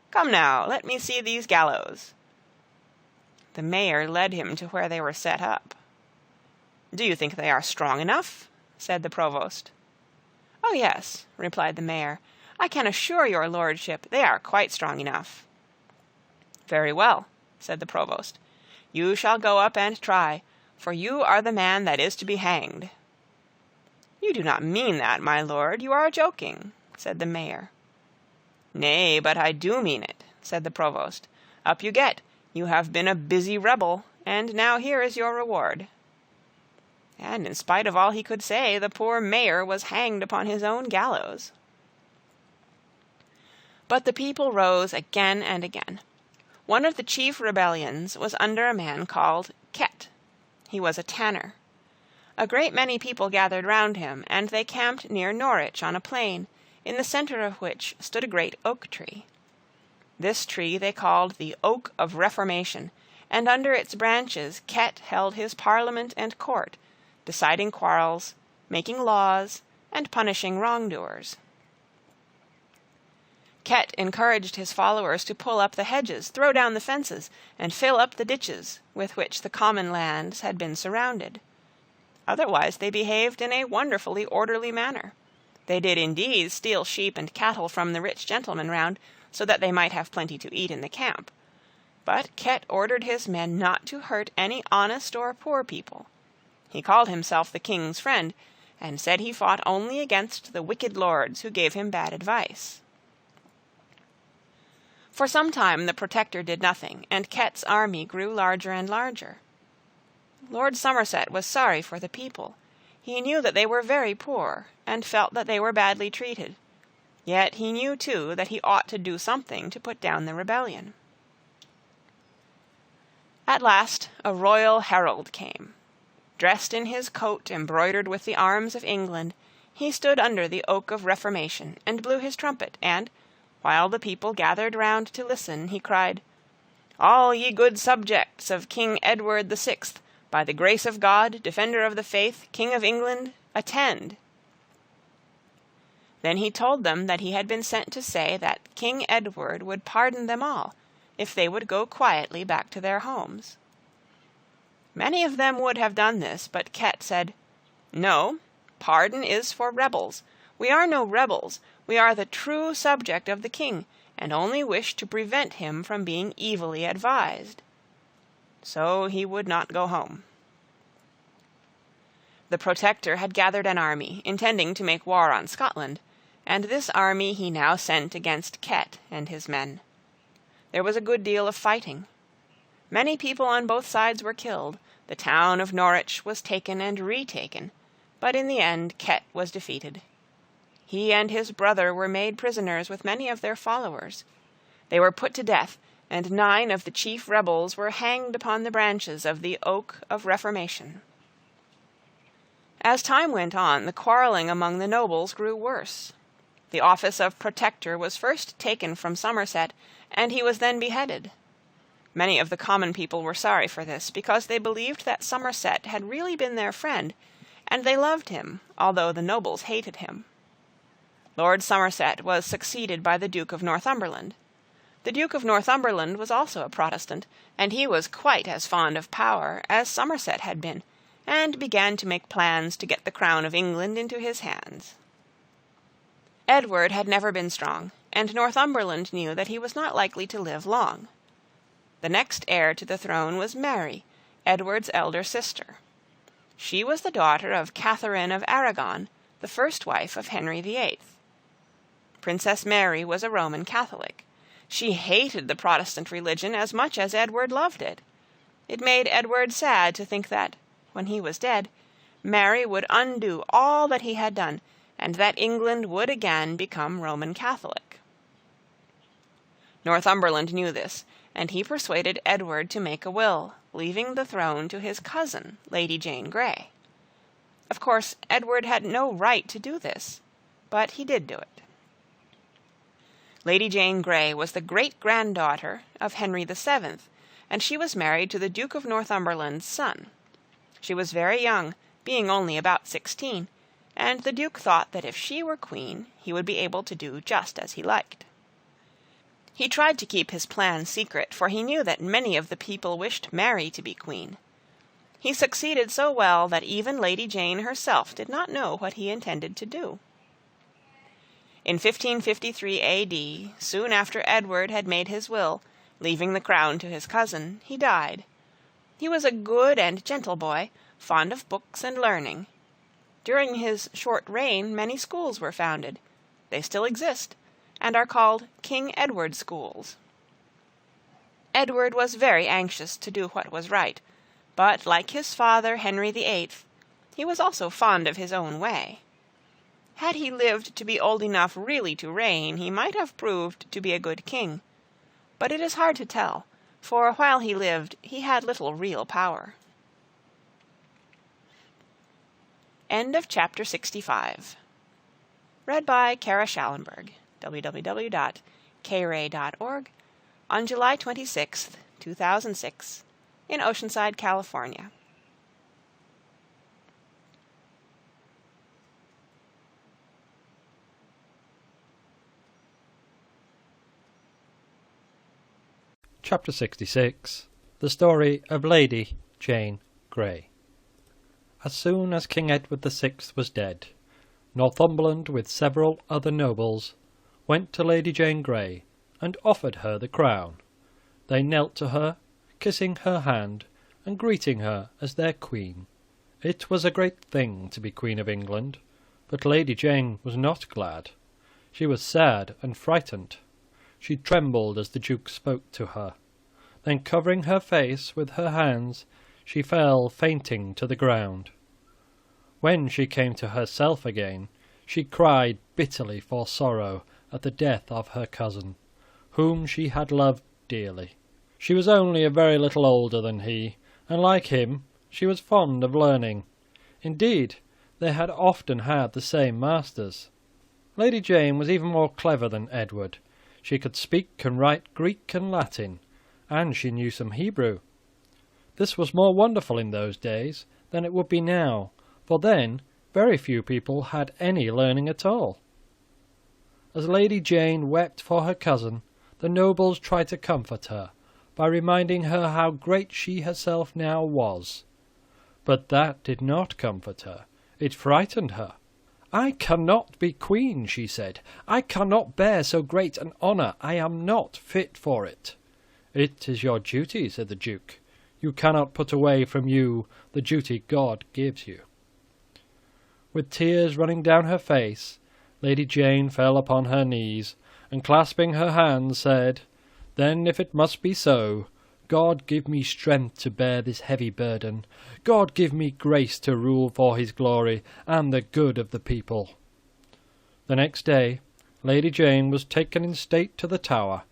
"Come now, let me see these gallows." The mayor led him to where they were set up. "Do you think they are strong enough?" said the provost. "Oh yes," replied the mayor, "I can assure your lordship they are quite strong enough." "Very well," said the provost. "You shall go up and try, for you are the man that is to be hanged." "You do not mean that, my lord, you are joking," said the mayor. "Nay, but I do mean it," said the provost. "Up you get. You have been a busy rebel, and now here is your reward." And in spite of all he could say, the poor mayor was hanged upon his own gallows. But the people rose again and again. One of the chief rebellions was under a man called Ket. He was a tanner. A great many people gathered round him, and they camped near Norwich on a plain, in the centre of which stood a great oak tree. This tree they called the Oak of Reformation, and under its branches Ket held his parliament and court, deciding quarrels, making laws, and punishing wrongdoers. Ket encouraged his followers to pull up the hedges, throw down the fences, and fill up the ditches with which the common lands had been surrounded. Otherwise they behaved in a wonderfully orderly manner. They did indeed steal sheep and cattle from the rich gentlemen round, so that they might have plenty to eat in the camp. But Ket ordered his men not to hurt any honest or poor people. He called himself the king's friend, and said he fought only against the wicked lords who gave him bad advice. For some time the Protector did nothing, and Ket's army grew larger and larger. Lord Somerset was sorry for the people. He knew that they were very poor, and felt that they were badly treated. Yet he knew, too, that he ought to do something to put down the rebellion. At last a royal herald came. Dressed in his coat embroidered with the arms of England, he stood under the oak of Reformation, and blew his trumpet, and, while the people gathered round to listen, he cried, "All ye good subjects of King Edward the Sixth, by the grace of God, defender of the faith, King of England, attend." Then he told them that he had been sent to say that King Edward would pardon them all, if they would go quietly back to their homes. Many of them would have done this, but Ket said, "No, pardon is for rebels. We are no rebels. We are the true subject of the king, and only wish to prevent him from being evilly advised." So he would not go home. The Protector had gathered an army, intending to make war on Scotland, and this army he now sent against Ket and his men. There was a good deal of fighting. Many people on both sides were killed. The town of Norwich was taken and retaken, but in the end Ket was defeated. He and his brother were made prisoners with many of their followers. They were put to death, and 9 of the chief rebels were hanged upon the branches of the oak of Reformation. As time went on, the quarrelling among the nobles grew worse. The office of Protector was first taken from Somerset, and he was then beheaded. Many of the common people were sorry for this, because they believed that Somerset had really been their friend, and they loved him, although the nobles hated him. Lord Somerset was succeeded by the Duke of Northumberland. The Duke of Northumberland was also a Protestant, and he was quite as fond of power as Somerset had been, and began to make plans to get the crown of England into his hands. Edward had never been strong, and Northumberland knew that he was not likely to live long. The next heir to the throne was Mary, Edward's elder sister. She was the daughter of Catherine of Aragon, the first wife of Henry VIII. Princess Mary was a Roman Catholic. She hated the Protestant religion as much as Edward loved it. It made Edward sad to think that, when he was dead, Mary would undo all that he had done, and that England would again become Roman Catholic. Northumberland knew this, and he persuaded Edward to make a will, leaving the throne to his cousin, Lady Jane Grey. Of course, Edward had no right to do this, but he did do it. Lady Jane Grey was the great-granddaughter of Henry VII, and she was married to the Duke of Northumberland's son. She was very young, being only about 16, and the Duke thought that if she were queen, he would be able to do just as he liked. He tried to keep his plan secret, for he knew that many of the people wished Mary to be queen. He succeeded so well that even Lady Jane herself did not know what he intended to do. In 1553 A.D., soon after Edward had made his will, leaving the crown to his cousin, he died. He was a good and gentle boy, fond of books and learning. During his short reign many schools were founded. They still exist, and are called King Edward Schools. Edward was very anxious to do what was right, but like his father Henry VIII, he was also fond of his own way. Had he lived to be old enough really to reign, he might have proved to be a good king. But it is hard to tell, for while he lived, he had little real power. End of chapter 65. Read by Kara Schallenberg, www.kray.org, on July 26, 2006, in Oceanside, California. Chapter 66. The Story of Lady Jane Grey. As soon as King Edward VI was dead, Northumberland, with several other nobles, went to Lady Jane Grey and offered her the crown. They knelt to her, kissing her hand and greeting her as their queen. It was a great thing to be Queen of England, but Lady Jane was not glad. She was sad and frightened. She trembled as the Duke spoke to her. Then, covering her face with her hands, she fell fainting to the ground. When she came to herself again, she cried bitterly for sorrow at the death of her cousin, whom she had loved dearly. She was only a very little older than he, and like him, she was fond of learning. Indeed, they had often had the same masters. Lady Jane was even more clever than Edward. She could speak and write Greek and Latin, and she knew some Hebrew. This was more wonderful in those days than it would be now, for then very few people had any learning at all. As Lady Jane wept for her cousin, the nobles tried to comfort her by reminding her how great she herself now was. But that did not comfort her. It frightened her. "I cannot be queen," she said. "I cannot bear so great an honour. I am not fit for it." "It is your duty," said the Duke. "You cannot put away from you the duty God gives you." With tears running down her face, Lady Jane fell upon her knees, and clasping her hands said, "Then, if it must be so, God give me strength to bear this heavy burden. God give me grace to rule for his glory and the good of the people." The next day, Lady Jane was taken in state to the Tower,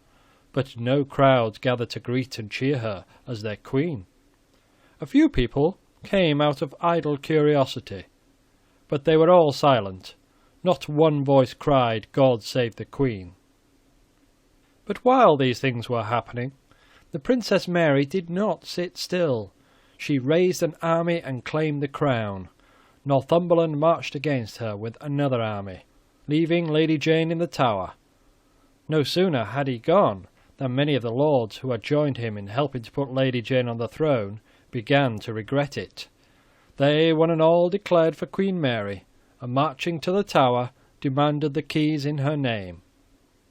but no crowds gathered to greet and cheer her as their queen. A few people came out of idle curiosity, but they were all silent. Not one voice cried, "God save the Queen." But while these things were happening, the Princess Mary did not sit still. She raised an army and claimed the crown. Northumberland marched against her with another army, leaving Lady Jane in the Tower. No sooner had he gone than many of the lords who had joined him in helping to put Lady Jane on the throne began to regret it. They one and all declared for Queen Mary, and marching to the Tower, demanded the keys in her name.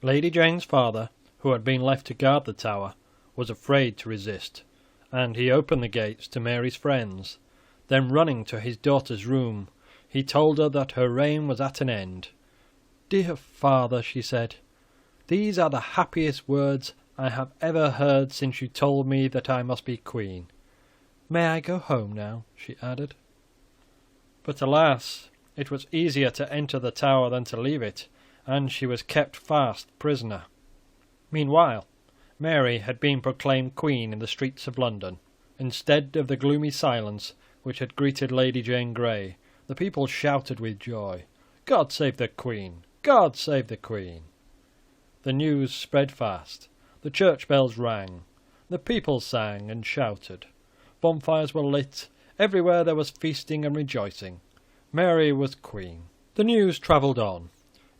Lady Jane's father, who had been left to guard the Tower, was afraid to resist, and he opened the gates to Mary's friends. Then, running to his daughter's room, he told her that her reign was at an end. "Dear father," she said, "these are the happiest words I have ever heard since you told me that I must be queen. May I go home now?" she added. But alas, it was easier to enter the Tower than to leave it, and she was kept fast prisoner. Meanwhile, Mary had been proclaimed queen in the streets of London. Instead of the gloomy silence which had greeted Lady Jane Grey, the people shouted with joy, "God save the Queen! God save the Queen!" The news spread fast. The church bells rang. The people sang and shouted. Bonfires were lit. Everywhere there was feasting and rejoicing. Mary was queen. The news travelled on.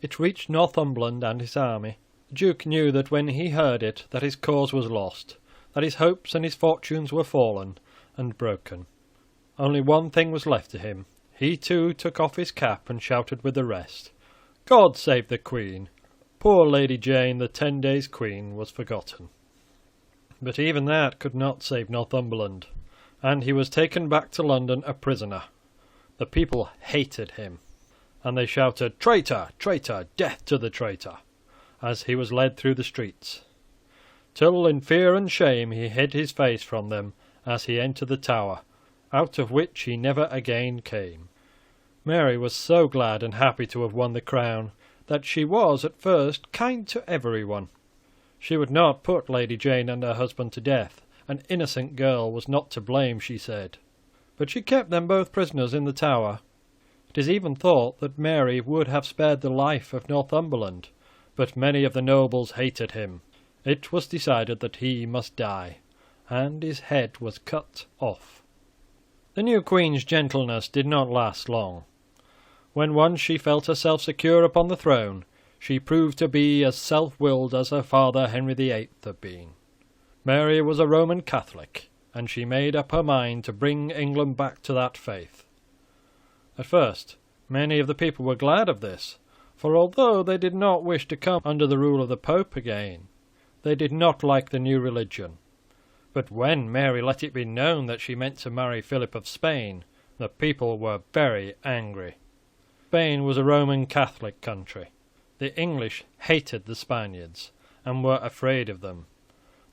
It reached Northumberland and his army. The Duke knew that when he heard it that his cause was lost, that his hopes and his fortunes were fallen and broken. Only one thing was left to him. He too took off his cap and shouted with the rest, "God save the Queen!" Poor Lady Jane, the 10 days queen, was forgotten. But even that could not save Northumberland, and he was taken back to London a prisoner. The people hated him, and they shouted, "Traitor! Traitor! Death to the traitor!" as he was led through the streets, till in fear and shame he hid his face from them as he entered the Tower, out of which he never again came. Mary was so glad and happy to have won the crown that she was at first kind to everyone. She would not put Lady Jane and her husband to death. An innocent girl was not to blame, she said. But she kept them both prisoners in the Tower. It is even thought that Mary would have spared the life of Northumberland, but many of the nobles hated him. It was decided that he must die, and his head was cut off. The new queen's gentleness did not last long. When once she felt herself secure upon the throne, she proved to be as self-willed as her father Henry VIII had been. Mary was a Roman Catholic, and she made up her mind to bring England back to that faith. At first, many of the people were glad of this, for although they did not wish to come under the rule of the Pope again, they did not like the new religion. But when Mary let it be known that she meant to marry Philip of Spain, the people were very angry. Spain was a Roman Catholic country. The English hated the Spaniards and were afraid of them.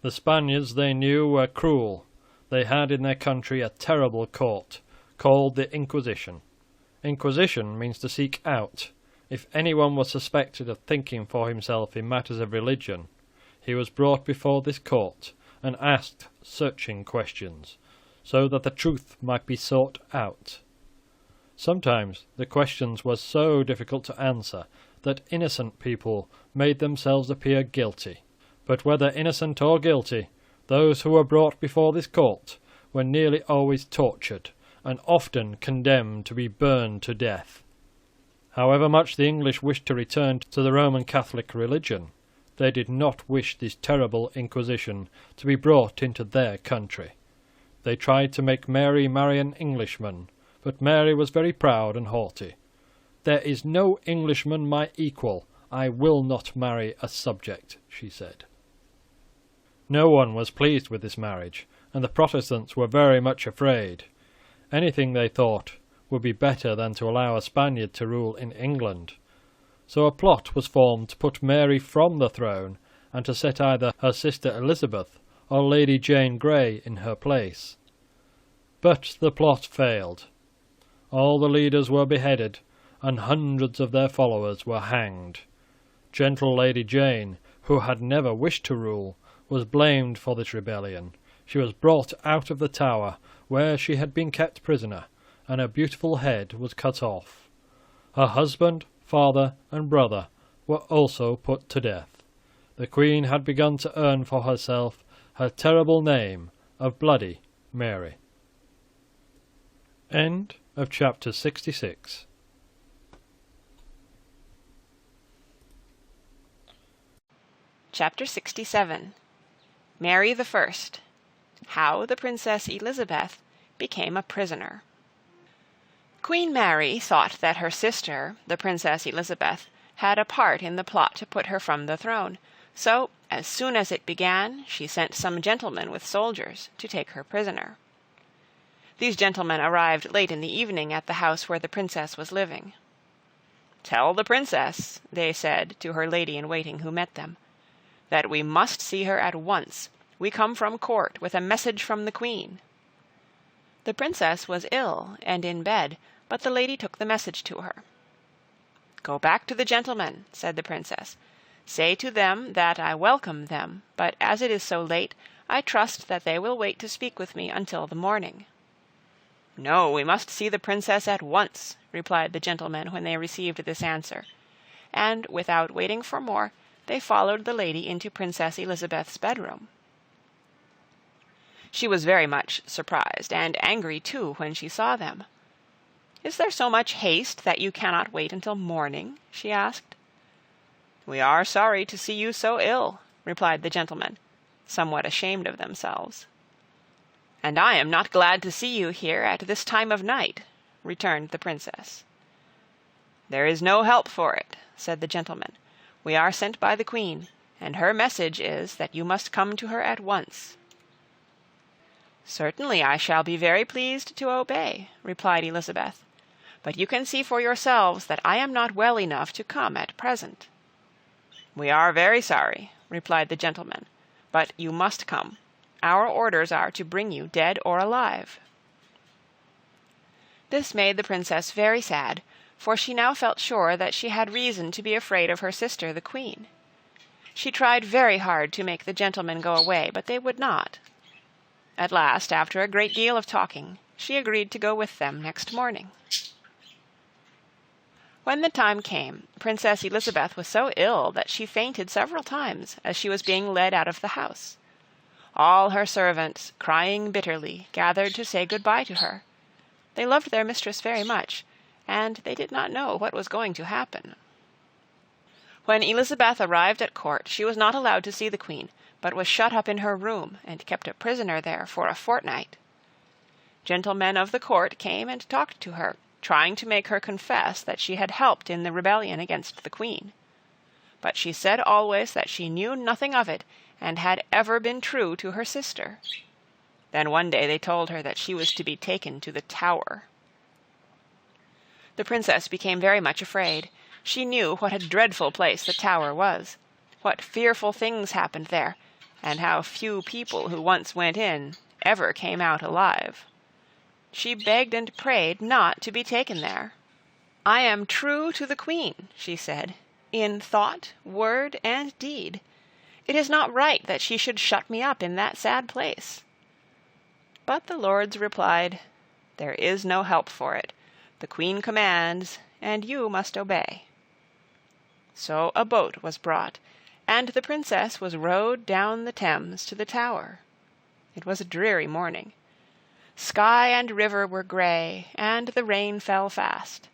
The Spaniards, they knew, were cruel. They had in their country a terrible court called the Inquisition. Inquisition means to seek out. If anyone was suspected of thinking for himself in matters of religion, he was brought before this court and asked searching questions, so that the truth might be sought out. Sometimes the questions were so difficult to answer that innocent people made themselves appear guilty. But whether innocent or guilty, those who were brought before this court were nearly always tortured, and often condemned to be burned to death. However much the English wished to return to the Roman Catholic religion, they did not wish this terrible Inquisition to be brought into their country. They tried to make Mary marry an Englishman, but Mary was very proud and haughty. "There is no Englishman my equal. I will not marry a subject," she said. No one was pleased with this marriage, and the Protestants were very much afraid. Anything, they thought, would be better than to allow a Spaniard to rule in England. So a plot was formed to put Mary from the throne and to set either her sister Elizabeth or Lady Jane Grey in her place. But the plot failed. All the leaders were beheaded, and hundreds of their followers were hanged. Gentle Lady Jane, who had never wished to rule, was blamed for this rebellion. She was brought out of the tower, where she had been kept prisoner, and her beautiful head was cut off. Her husband, father, and brother were also put to death. The Queen had begun to earn for herself her terrible name of Bloody Mary. End of chapter 66. Chapter 67. Mary the First. How the Princess Elizabeth became a prisoner. Queen Mary thought that her sister, the Princess Elizabeth, had a part in the plot to put her from the throne, so, as soon as it began, she sent some gentlemen with soldiers to take her prisoner. These gentlemen arrived late in the evening at the house where the princess was living. "Tell the princess," they said to her lady-in-waiting who met them, "that we must see her at once. We come from court with a message from the Queen." The princess was ill and in bed, but the lady took the message to her. "Go back to the gentlemen," said the princess. "Say to them that I welcome them, but as it is so late, I trust that they will wait to speak with me until the morning." "No, we must see the princess at once," replied the gentlemen when they received this answer, and, without waiting for more, they followed the lady into Princess Elizabeth's bedroom. She was very much surprised, and angry too, when she saw them. "Is there so much haste that you cannot wait until morning?" she asked. "We are sorry to see you so ill," replied the gentlemen, somewhat ashamed of themselves. "And I am not glad to see you here at this time of night," returned the princess. "There is no help for it," said the gentleman. "We are sent by the Queen, and her message is that you must come to her at once." "Certainly I shall be very pleased to obey," replied Elizabeth, "but you can see for yourselves that I am not well enough to come at present." "We are very sorry," replied the gentleman, "but you must come. Our orders are to bring you dead or alive." This made the princess very sad, for she now felt sure that she had reason to be afraid of her sister the Queen. She tried very hard to make the gentlemen go away, but they would not. At last, after a great deal of talking, she agreed to go with them next morning. When the time came, Princess Elizabeth was so ill that she fainted several times as she was being led out of the house. All her servants, crying bitterly, gathered to say good-bye to her. They loved their mistress very much, and they did not know what was going to happen. When Elizabeth arrived at court, she was not allowed to see the Queen, but was shut up in her room and kept a prisoner there for a fortnight. Gentlemen of the court came and talked to her, trying to make her confess that she had helped in the rebellion against the queen. But she said always that she knew nothing of it, and had ever been true to her sister. Then one day they told her that she was to be taken to the Tower. The princess became very much afraid. She knew what a dreadful place the Tower was, what fearful things happened there, and how few people who once went in ever came out alive. She begged and prayed not to be taken there. "I am true to the queen," she said, "in thought, word, and deed. It is not right that she should shut me up in that sad place." But the lords replied, "There is no help for it. The queen commands, and you must obey." So a boat was brought, and the princess was rowed down the Thames to the Tower. It was a dreary morning. Sky and river were grey, and the rain fell fast.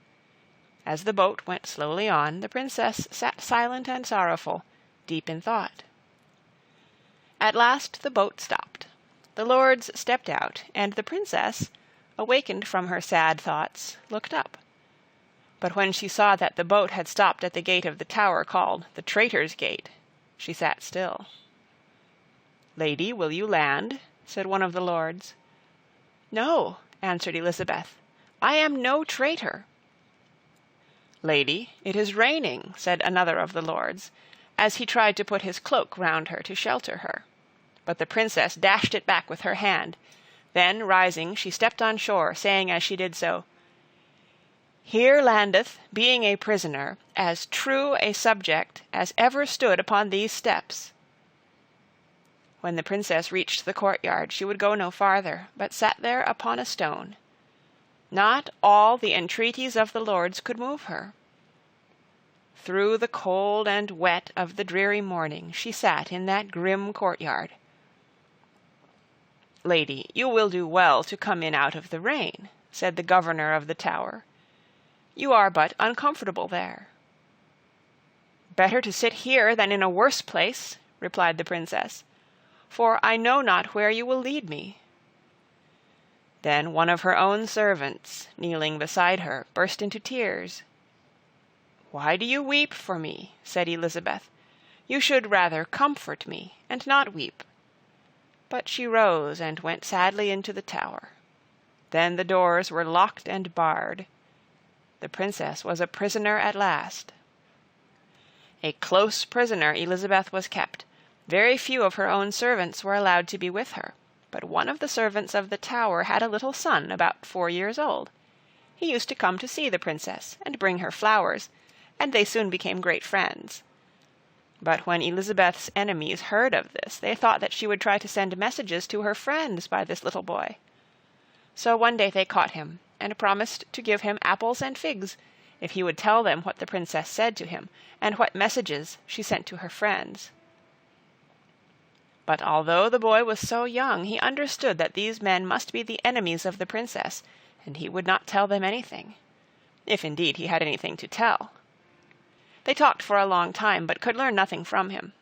As the boat went slowly on, the princess sat silent and sorrowful, deep in thought. At last the boat stopped. The lords stepped out, and the princess, awakened from her sad thoughts, looked up. But when she saw that the boat had stopped at the gate of the Tower called the Traitors' Gate, she sat still. "Lady, will you land?" said one of the lords. "No," answered Elizabeth, "I am no traitor." "Lady, it is raining," said another of the lords, as he tried to put his cloak round her to shelter her. But the princess dashed it back with her hand. Then, rising, she stepped on shore, saying as she did so, "Here landeth, being a prisoner, as true a subject as ever stood upon these steps." When the princess reached the courtyard, she would go no farther, but sat there upon a stone. Not all the entreaties of the lords could move her. Through the cold and wet of the dreary morning she sat in that grim courtyard. "Lady, you will do well to come in out of the rain," said the governor of the Tower. "You are but uncomfortable there." "Better to sit here than in a worse place," replied the princess, "for I know not where you will lead me." Then one of her own servants, kneeling beside her, burst into tears. "Why do you weep for me?" said Elizabeth. "You should rather comfort me, and not weep." But she rose and went sadly into the Tower. Then the doors were locked and barred. The princess was a prisoner at last. A close prisoner Elizabeth was kept. Very few of her own servants were allowed to be with her, but one of the servants of the Tower had a little son about 4 years old. He used to come to see the princess, and bring her flowers, and they soon became great friends. But when Elizabeth's enemies heard of this, they thought that she would try to send messages to her friends by this little boy. So one day they caught him, and promised to give him apples and figs, if he would tell them what the princess said to him, and what messages she sent to her friends. But although the boy was so young, he understood that these men must be the enemies of the princess, and he would not tell them anything, if indeed he had anything to tell. They talked for a long time, but could learn nothing from him.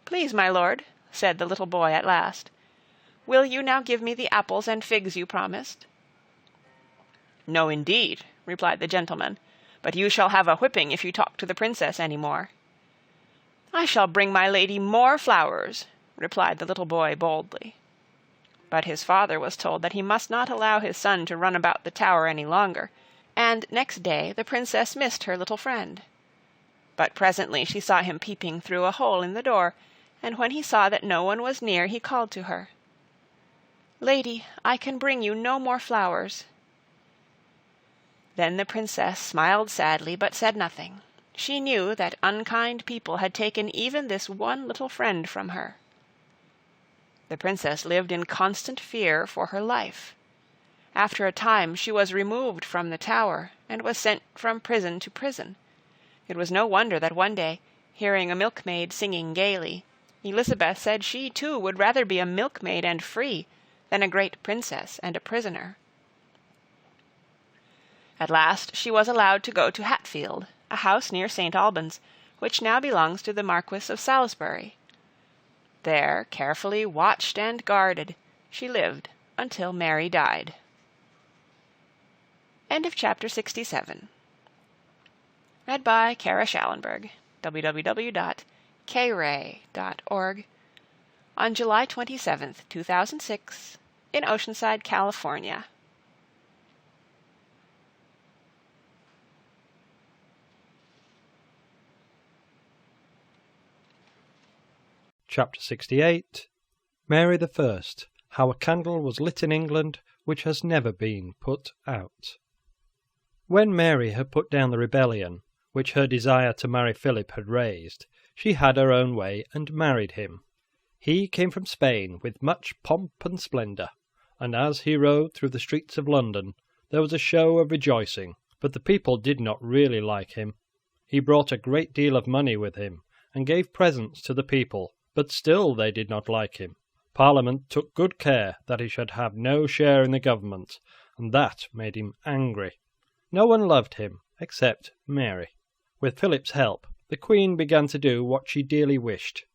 "Please, my lord," said the little boy at last, "will you now give me the apples and figs you promised?" "No, indeed," replied the gentleman, "but you shall have a whipping if you talk to the princess any more." "I shall bring my lady more flowers," replied the little boy boldly. But his father was told that he must not allow his son to run about the Tower any longer, and next day the princess missed her little friend. But presently she saw him peeping through a hole in the door, and when he saw that no one was near, he called to her, "Lady, I can bring you no more flowers." Then the princess smiled sadly, but said nothing. She knew that unkind people had taken even this one little friend from her. The princess lived in constant fear for her life. After a time she was removed from the Tower, and was sent from prison to prison. It was no wonder that one day, hearing a milkmaid singing gaily, Elizabeth said she too would rather be a milkmaid and free than a great princess and a prisoner. At last she was allowed to go to Hatfield, a house near St. Albans, which now belongs to the Marquis of Salisbury. There, carefully watched and guarded, she lived until Mary died. End of chapter 67. Read by Kara Schallenberg, www.kray.org, on July 27, 2006, in Oceanside, California. Chapter 68. Mary the First, How a Candle was lit in England which has never been put out. When Mary had put down the rebellion which her desire to marry Philip had raised, she had her own way and married him. He came from Spain with much pomp and splendour, and as he rode through the streets of London there was a show of rejoicing, but the people did not really like him. He brought a great deal of money with him, and gave presents to the people, but still they did not like him. Parliament took good care that he should have no share in the government, and that made him angry. No one loved him except Mary. With Philip's help, the Queen began to do what she dearly wished.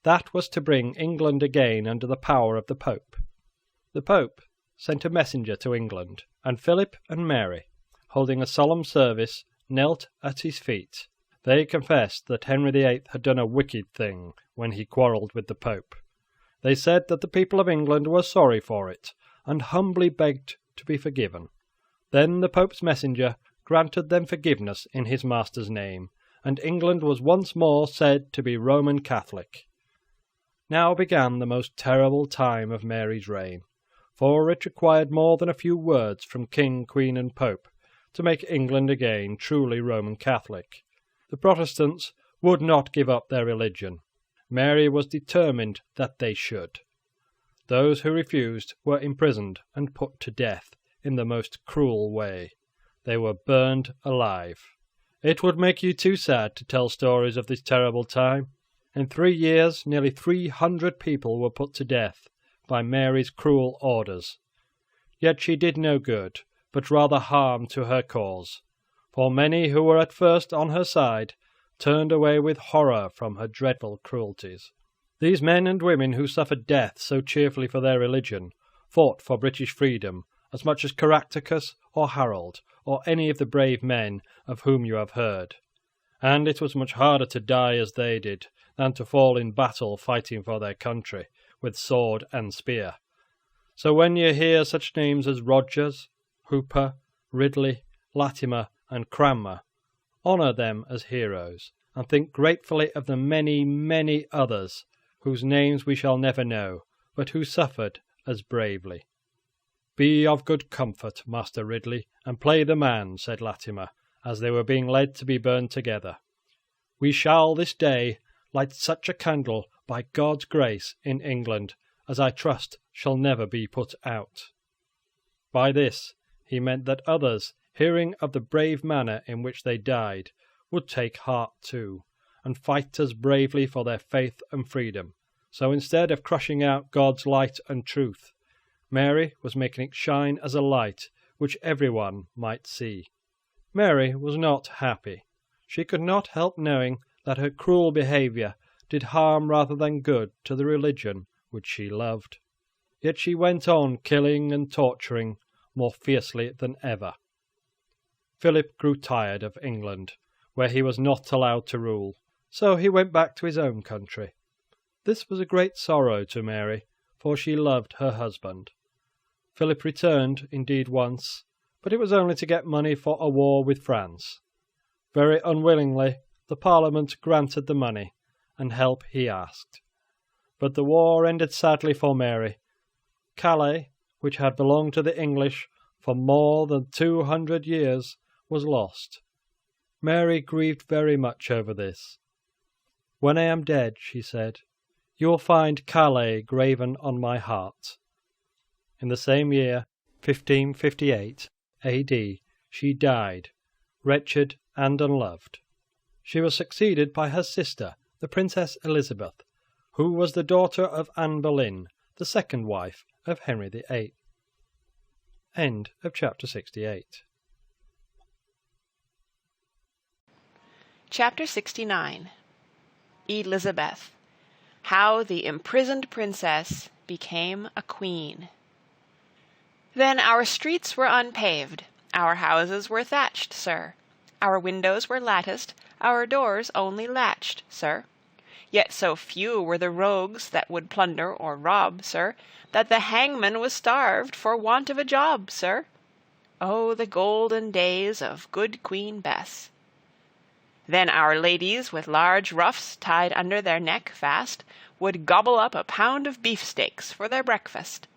That was to bring England again under the power of the Pope. The Pope sent a messenger to England, and Philip and Mary, holding a solemn service, knelt at his feet. They confessed that Henry VIII had done a wicked thing when he quarrelled with the Pope. They said that the people of England were sorry for it, and humbly begged to be forgiven. Then the Pope's messenger granted them forgiveness in his master's name, and England was once more said to be Roman Catholic. Now began the most terrible time of Mary's reign, for it required more than a few words from King, Queen, and Pope to make England again truly Roman Catholic. The Protestants would not give up their religion. Mary was determined that they should. Those who refused were imprisoned and put to death in the most cruel way. They were burned alive. It would make you too sad to tell stories of this terrible time. In 3 years, nearly 300 people were put to death by Mary's cruel orders. Yet she did no good, but rather harm to her cause, for many who were at first on her side turned away with horror from her dreadful cruelties. These men and women who suffered death so cheerfully for their religion fought for British freedom as much as Caractacus or Harold or any of the brave men of whom you have heard. And it was much harder to die as they did than to fall in battle fighting for their country with sword and spear. So when you hear such names as Rogers, Hooper, Ridley, Latimer, and Cranmer, honour them as heroes, and think gratefully of the many, many others whose names we shall never know, but who suffered as bravely. "Be of good comfort, Master Ridley, and play the man," said Latimer, as they were being led to be burned together. "We shall this day light such a candle by God's grace in England as I trust shall never be put out." By this he meant that others, hearing of the brave manner in which they died, would take heart too, and fight as bravely for their faith and freedom. So instead of crushing out God's light and truth, Mary was making it shine as a light which everyone might see. Mary was not happy. She could not help knowing that her cruel behaviour did harm rather than good to the religion which she loved. Yet she went on killing and torturing more fiercely than ever. Philip grew tired of England, where he was not allowed to rule, so he went back to his own country. This was a great sorrow to Mary, for she loved her husband. Philip returned, indeed, once, but it was only to get money for a war with France. Very unwillingly, the Parliament granted the money and help he asked. But the war ended sadly for Mary. Calais, which had belonged to the English for more than 200 years, was lost. Mary grieved very much over this. "When I am dead," she said, "you will find Calais graven on my heart." In the same year, 1558 AD, she died, wretched and unloved. She was succeeded by her sister, the Princess Elizabeth, who was the daughter of Anne Boleyn, the second wife of Henry VIII. End of chapter 68. Chapter 69. Elizabeth. How the imprisoned princess became a queen. Then our streets were unpaved, Our houses were thatched, sir. Our windows were latticed, our doors only latched, sir. Yet so few were the rogues that would plunder or rob, sir, that the hangman was starved for want of a job, sir. Oh, the golden days of good Queen Bess! Then our ladies, with large ruffs tied under their neck fast, would gobble up a pound of beefsteaks for their breakfast.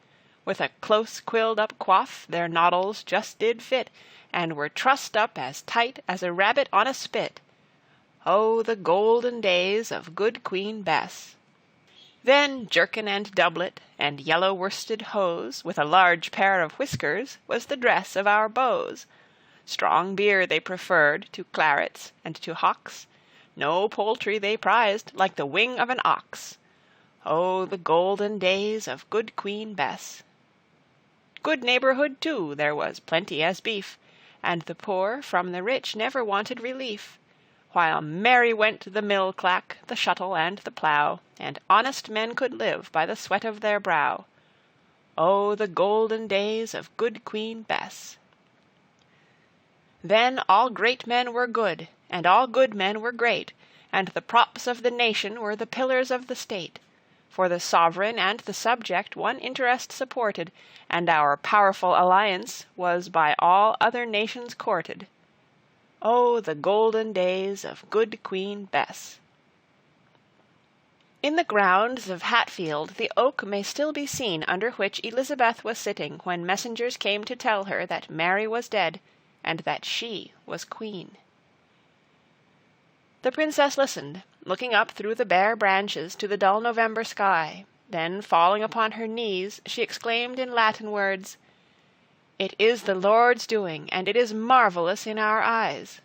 With a close quilled-up coif their noddles just did fit, and were trussed up as tight as a rabbit on a spit. Oh, the golden days of good Queen Bess! Then jerkin and doublet, and yellow worsted hose, with a large pair of whiskers, was the dress of our beaux. Strong beer they preferred to clarets and to hocks. No poultry they prized like the wing of an ox. Oh, the golden days of good Queen Bess! Good neighbourhood, too, there was plenty as beef, and the poor from the rich never wanted relief. While merry went the mill-clack, the shuttle, and the plough, and honest men could live by the sweat of their brow. Oh, the golden days of good Queen Bess! Then all great men were good, and all good men were great, and the props of the nation were the pillars of the state. For the sovereign and the subject one interest supported, and our powerful alliance was by all other nations courted. Oh, the golden days of good Queen Bess! In the grounds of Hatfield the oak may still be seen under which Elizabeth was sitting when messengers came to tell her that Mary was dead, and that she was queen. The princess listened, looking up through the bare branches to the dull November sky. Then, falling upon her knees, she exclaimed in Latin words, "It is the Lord's doing, and it is marvellous in our eyes."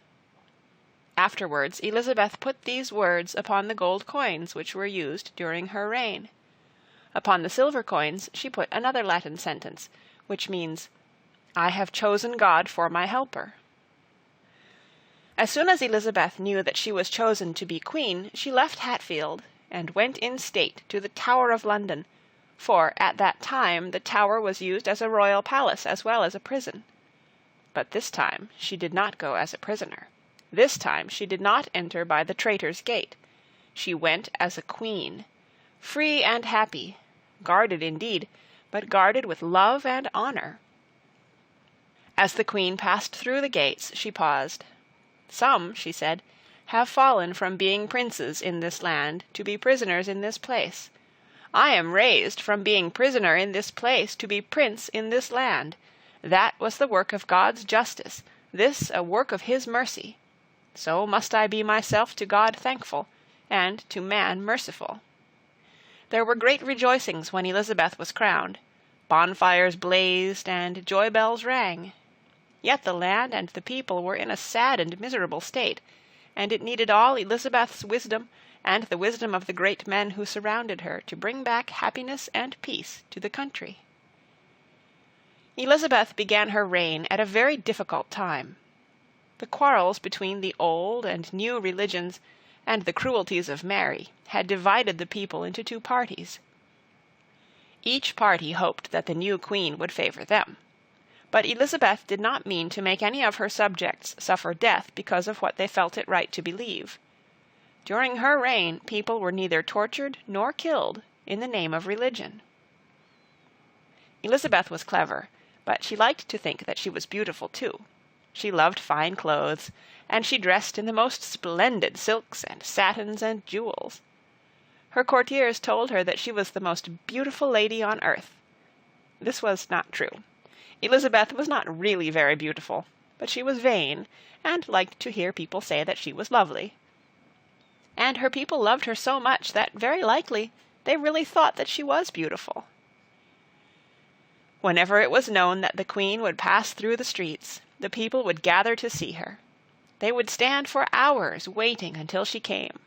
Afterwards Elizabeth put these words upon the gold coins which were used during her reign. Upon the silver coins she put another Latin sentence, which means, "I have chosen God for my helper." As soon as Elizabeth knew that she was chosen to be queen, she left Hatfield, and went in state to the Tower of London, for at that time the Tower was used as a royal palace as well as a prison. But this time she did not go as a prisoner. This time she did not enter by the Traitor's Gate. She went as a queen, free and happy, guarded indeed, but guarded with love and honor. As the queen passed through the gates, she paused. "Some," she said, "have fallen from being princes in this land to be prisoners in this place. I am raised from being prisoner in this place to be prince in this land. That was the work of God's justice, this a work of his mercy. So must I be myself to God thankful, and to man merciful." There were great rejoicings when Elizabeth was crowned. Bonfires blazed and joy bells rang. Yet the land and the people were in a sad and miserable state, and it needed all Elizabeth's wisdom and the wisdom of the great men who surrounded her to bring back happiness and peace to the country. Elizabeth began her reign at a very difficult time. The quarrels between the old and new religions and the cruelties of Mary had divided the people into two parties. Each party hoped that the new queen would favor them. But Elizabeth did not mean to make any of her subjects suffer death because of what they felt it right to believe. During her reign, people were neither tortured nor killed in the name of religion. Elizabeth was clever, but she liked to think that she was beautiful too. She loved fine clothes, and she dressed in the most splendid silks and satins and jewels. Her courtiers told her that she was the most beautiful lady on earth. This was not true. Elizabeth was not really very beautiful, but she was vain, and liked to hear people say that she was lovely. And her people loved her so much that very likely they really thought that she was beautiful. Whenever it was known that the queen would pass through the streets, the people would gather to see her. They would stand for hours waiting until she came.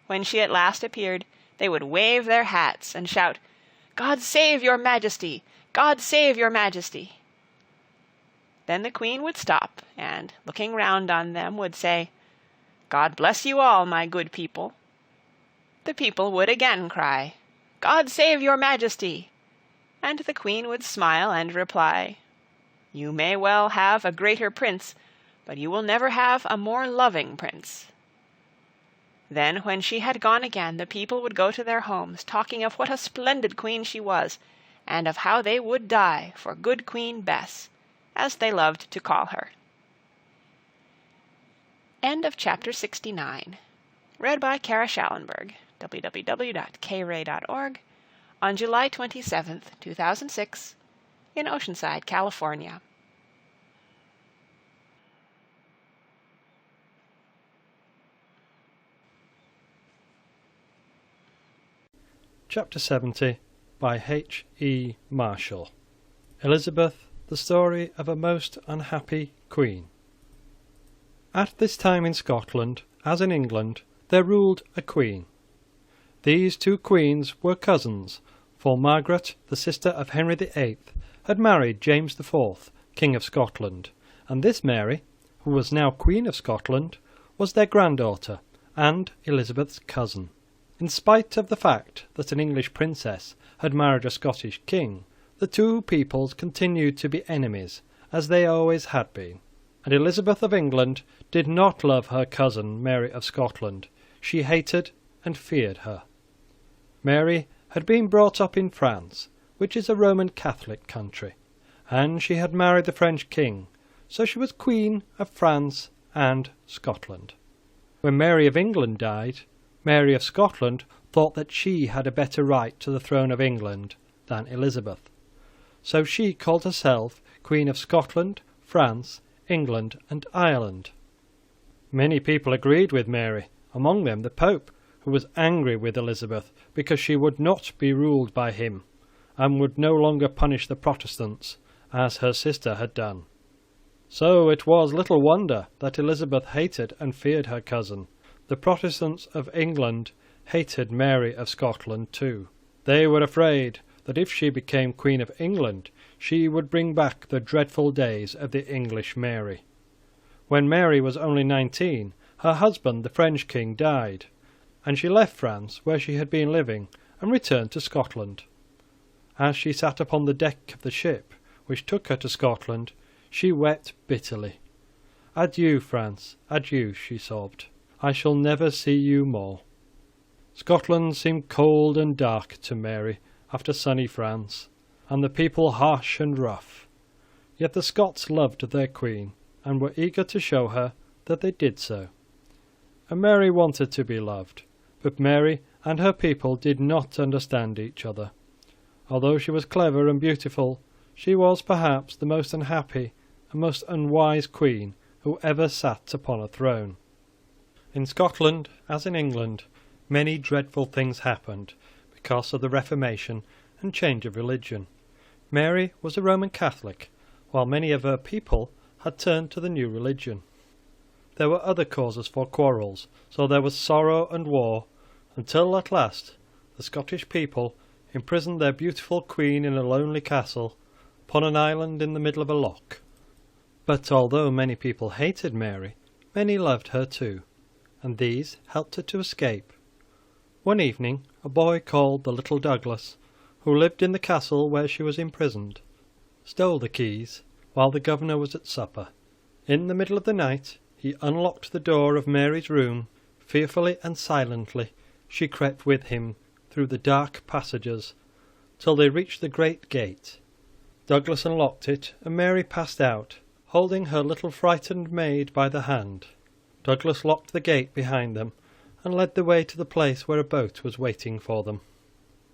When she at last appeared, they would wave their hats and shout, "God save your Majesty! God save your Majesty!" Then the queen would stop, and, looking round on them, would say, "God bless you all, my good people." The people would again cry, "God save your Majesty!" And the queen would smile and reply, You may well have a greater prince, but you will never have a more loving prince." Then when she had gone again, the people would go to their homes, talking of what a splendid queen she was, and of how they would die for good Queen Bess, as they loved to call her. End of chapter 69. Read by Kara Schallenberg, www.kray.org, on July 27, 2006, in Oceanside, California. Chapter 70 by H. E. Marshall. Elizabeth, the story of a most unhappy queen. At this time in Scotland, as in England, there ruled a queen. These two queens were cousins, for Margaret, the sister of Henry VIII, had married James IV, King of Scotland, and this Mary, who was now Queen of Scotland, was their granddaughter, and Elizabeth's cousin. In spite of the fact that an English princess had married a Scottish king, the two peoples continued to be enemies, as they always had been, and Elizabeth of England did not love her cousin Mary of Scotland. She hated and feared her. Mary had been brought up in France, which is a Roman Catholic country, and she had married the French king, so she was Queen of France and Scotland. When Mary of England died, Mary of Scotland thought that she had a better right to the throne of England than Elizabeth. So she called herself Queen of Scotland, France, England, and Ireland. Many people agreed with Mary, among them the Pope, who was angry with Elizabeth because she would not be ruled by him, and would no longer punish the Protestants, as her sister had done. So it was little wonder that Elizabeth hated and feared her cousin. The Protestants of England hated Mary of Scotland too. They were afraid that if she became Queen of England, she would bring back the dreadful days of the English Mary. When Mary was only 19, her husband, the French king, died, and she left France, where she had been living, and returned to Scotland. As she sat upon the deck of the ship which took her to Scotland, she wept bitterly. "Adieu, France, adieu," she sobbed. "I shall never see you more." Scotland seemed cold and dark to Mary after sunny France, and the people harsh and rough. Yet the Scots loved their queen, and were eager to show her that they did so. And Mary wanted to be loved, but Mary and her people did not understand each other. Although she was clever and beautiful, she was perhaps the most unhappy and most unwise queen who ever sat upon a throne. In Scotland, as in England, many dreadful things happened because of the Reformation and change of religion. Mary was a Roman Catholic, while many of her people had turned to the new religion. There were other causes for quarrels, so there was sorrow and war, until at last the Scottish people imprisoned their beautiful queen in a lonely castle upon an island in the middle of a loch. But although many people hated Mary, many loved her too, and these helped her to escape. One evening a boy called the little Douglas, who lived in the castle where she was imprisoned, stole the keys while the governor was at supper. In the middle of the night he unlocked the door of Mary's room. Fearfully and silently she crept with him through the dark passages till they reached the great gate. Douglas unlocked it, and Mary passed out, holding her little frightened maid by the hand. Douglas locked the gate behind them, and led the way to the place where a boat was waiting for them.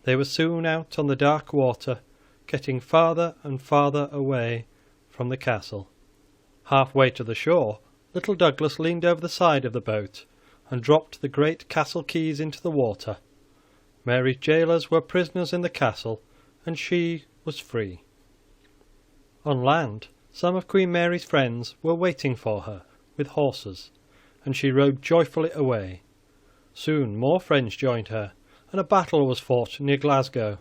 They were soon out on the dark water, getting farther and farther away from the castle. Half-way to the shore, little Douglas leaned over the side of the boat, and dropped the great castle keys into the water. Mary's jailers were prisoners in the castle, and she was free. On land, some of Queen Mary's friends were waiting for her with horses, and she rode joyfully away. Soon more friends joined her, and a battle was fought near Glasgow,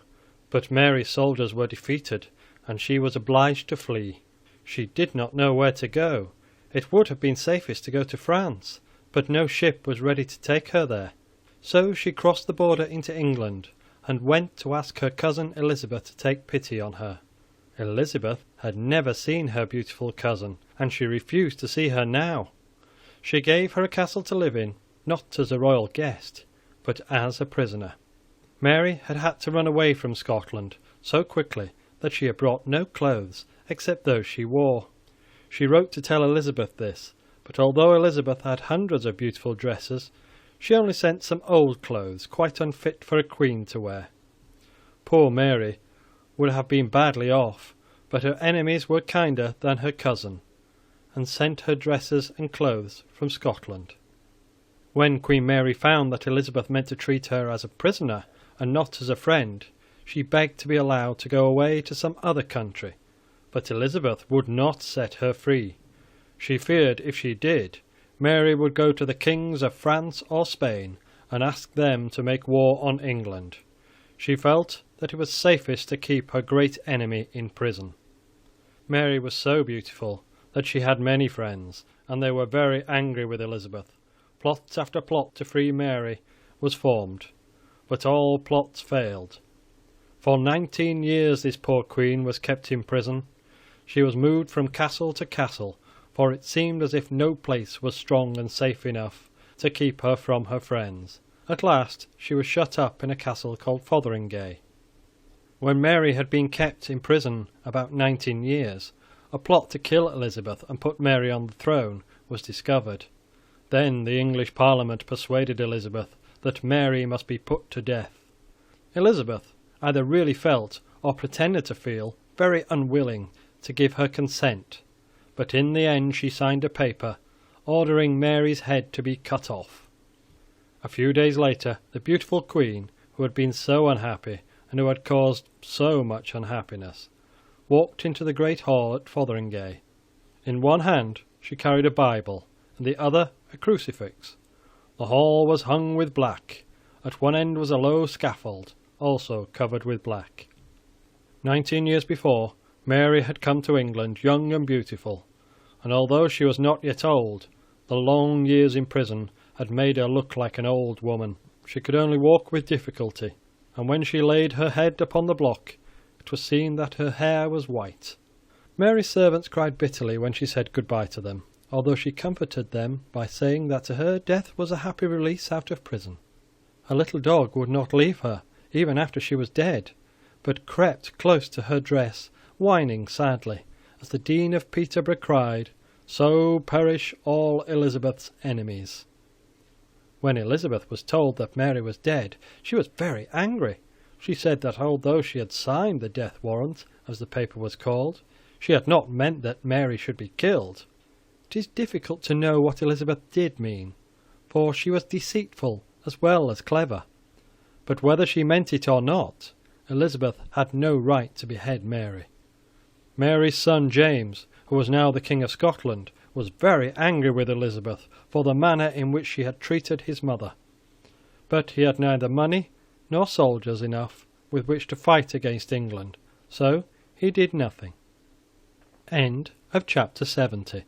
but Mary's soldiers were defeated, and she was obliged to flee. She did not know where to go. It would have been safest to go to France, but no ship was ready to take her there. So she crossed the border into England, and went to ask her cousin Elizabeth to take pity on her. Elizabeth had never seen her beautiful cousin, and she refused to see her now. She gave her a castle to live in, not as a royal guest, but as a prisoner. Mary had had to run away from Scotland so quickly that she had brought no clothes except those she wore. She wrote to tell Elizabeth this, but although Elizabeth had hundreds of beautiful dresses, she only sent some old clothes quite unfit for a queen to wear. Poor Mary would have been badly off, but her enemies were kinder than her cousin, and sent her dresses and clothes from Scotland. When Queen Mary found that Elizabeth meant to treat her as a prisoner and not as a friend, she begged to be allowed to go away to some other country, but Elizabeth would not set her free. She feared if she did, Mary would go to the kings of France or Spain and ask them to make war on England. She felt that it was safest to keep her great enemy in prison. Mary was so beautiful that she had many friends, and they were very angry with Elizabeth. Plot after plot to free Mary was formed, but all plots failed. For 19 years this poor queen was kept in prison. She was moved from castle to castle, for it seemed as if no place was strong and safe enough to keep her from her friends. At last she was shut up in a castle called Fotheringay. When Mary had been kept in prison about 19 years, a plot to kill Elizabeth and put Mary on the throne was discovered. Then the English Parliament persuaded Elizabeth that Mary must be put to death. Elizabeth either really felt or pretended to feel very unwilling to give her consent, but in the end she signed a paper ordering Mary's head to be cut off. A few days later, the beautiful queen, who had been so unhappy and who had caused so much unhappiness, walked into the great hall at Fotheringay. In one hand she carried a Bible, and the other a crucifix. The hall was hung with black. At one end was a low scaffold, also covered with black. 19 years before, Mary had come to England young and beautiful, and although she was not yet old, the long years in prison had made her look like an old woman. She could only walk with difficulty, and when she laid her head upon the block, it was seen that her hair was white. Mary's servants cried bitterly when she said goodbye to them, although she comforted them by saying that to her death was a happy release out of prison. Her little dog would not leave her, even after she was dead, but crept close to her dress, whining sadly, as the Dean of Peterborough cried, "So perish all Elizabeth's enemies." When Elizabeth was told that Mary was dead, she was very angry. She said that although she had signed the death warrant, as the paper was called, she had not meant that Mary should be killed. It is difficult to know what Elizabeth did mean, for she was deceitful as well as clever. But whether she meant it or not, Elizabeth had no right to behead Mary. Mary's son James, who was now the King of Scotland, was very angry with Elizabeth for the manner in which she had treated his mother. But he had neither money nor soldiers enough with which to fight against England, so he did nothing. End of chapter 70.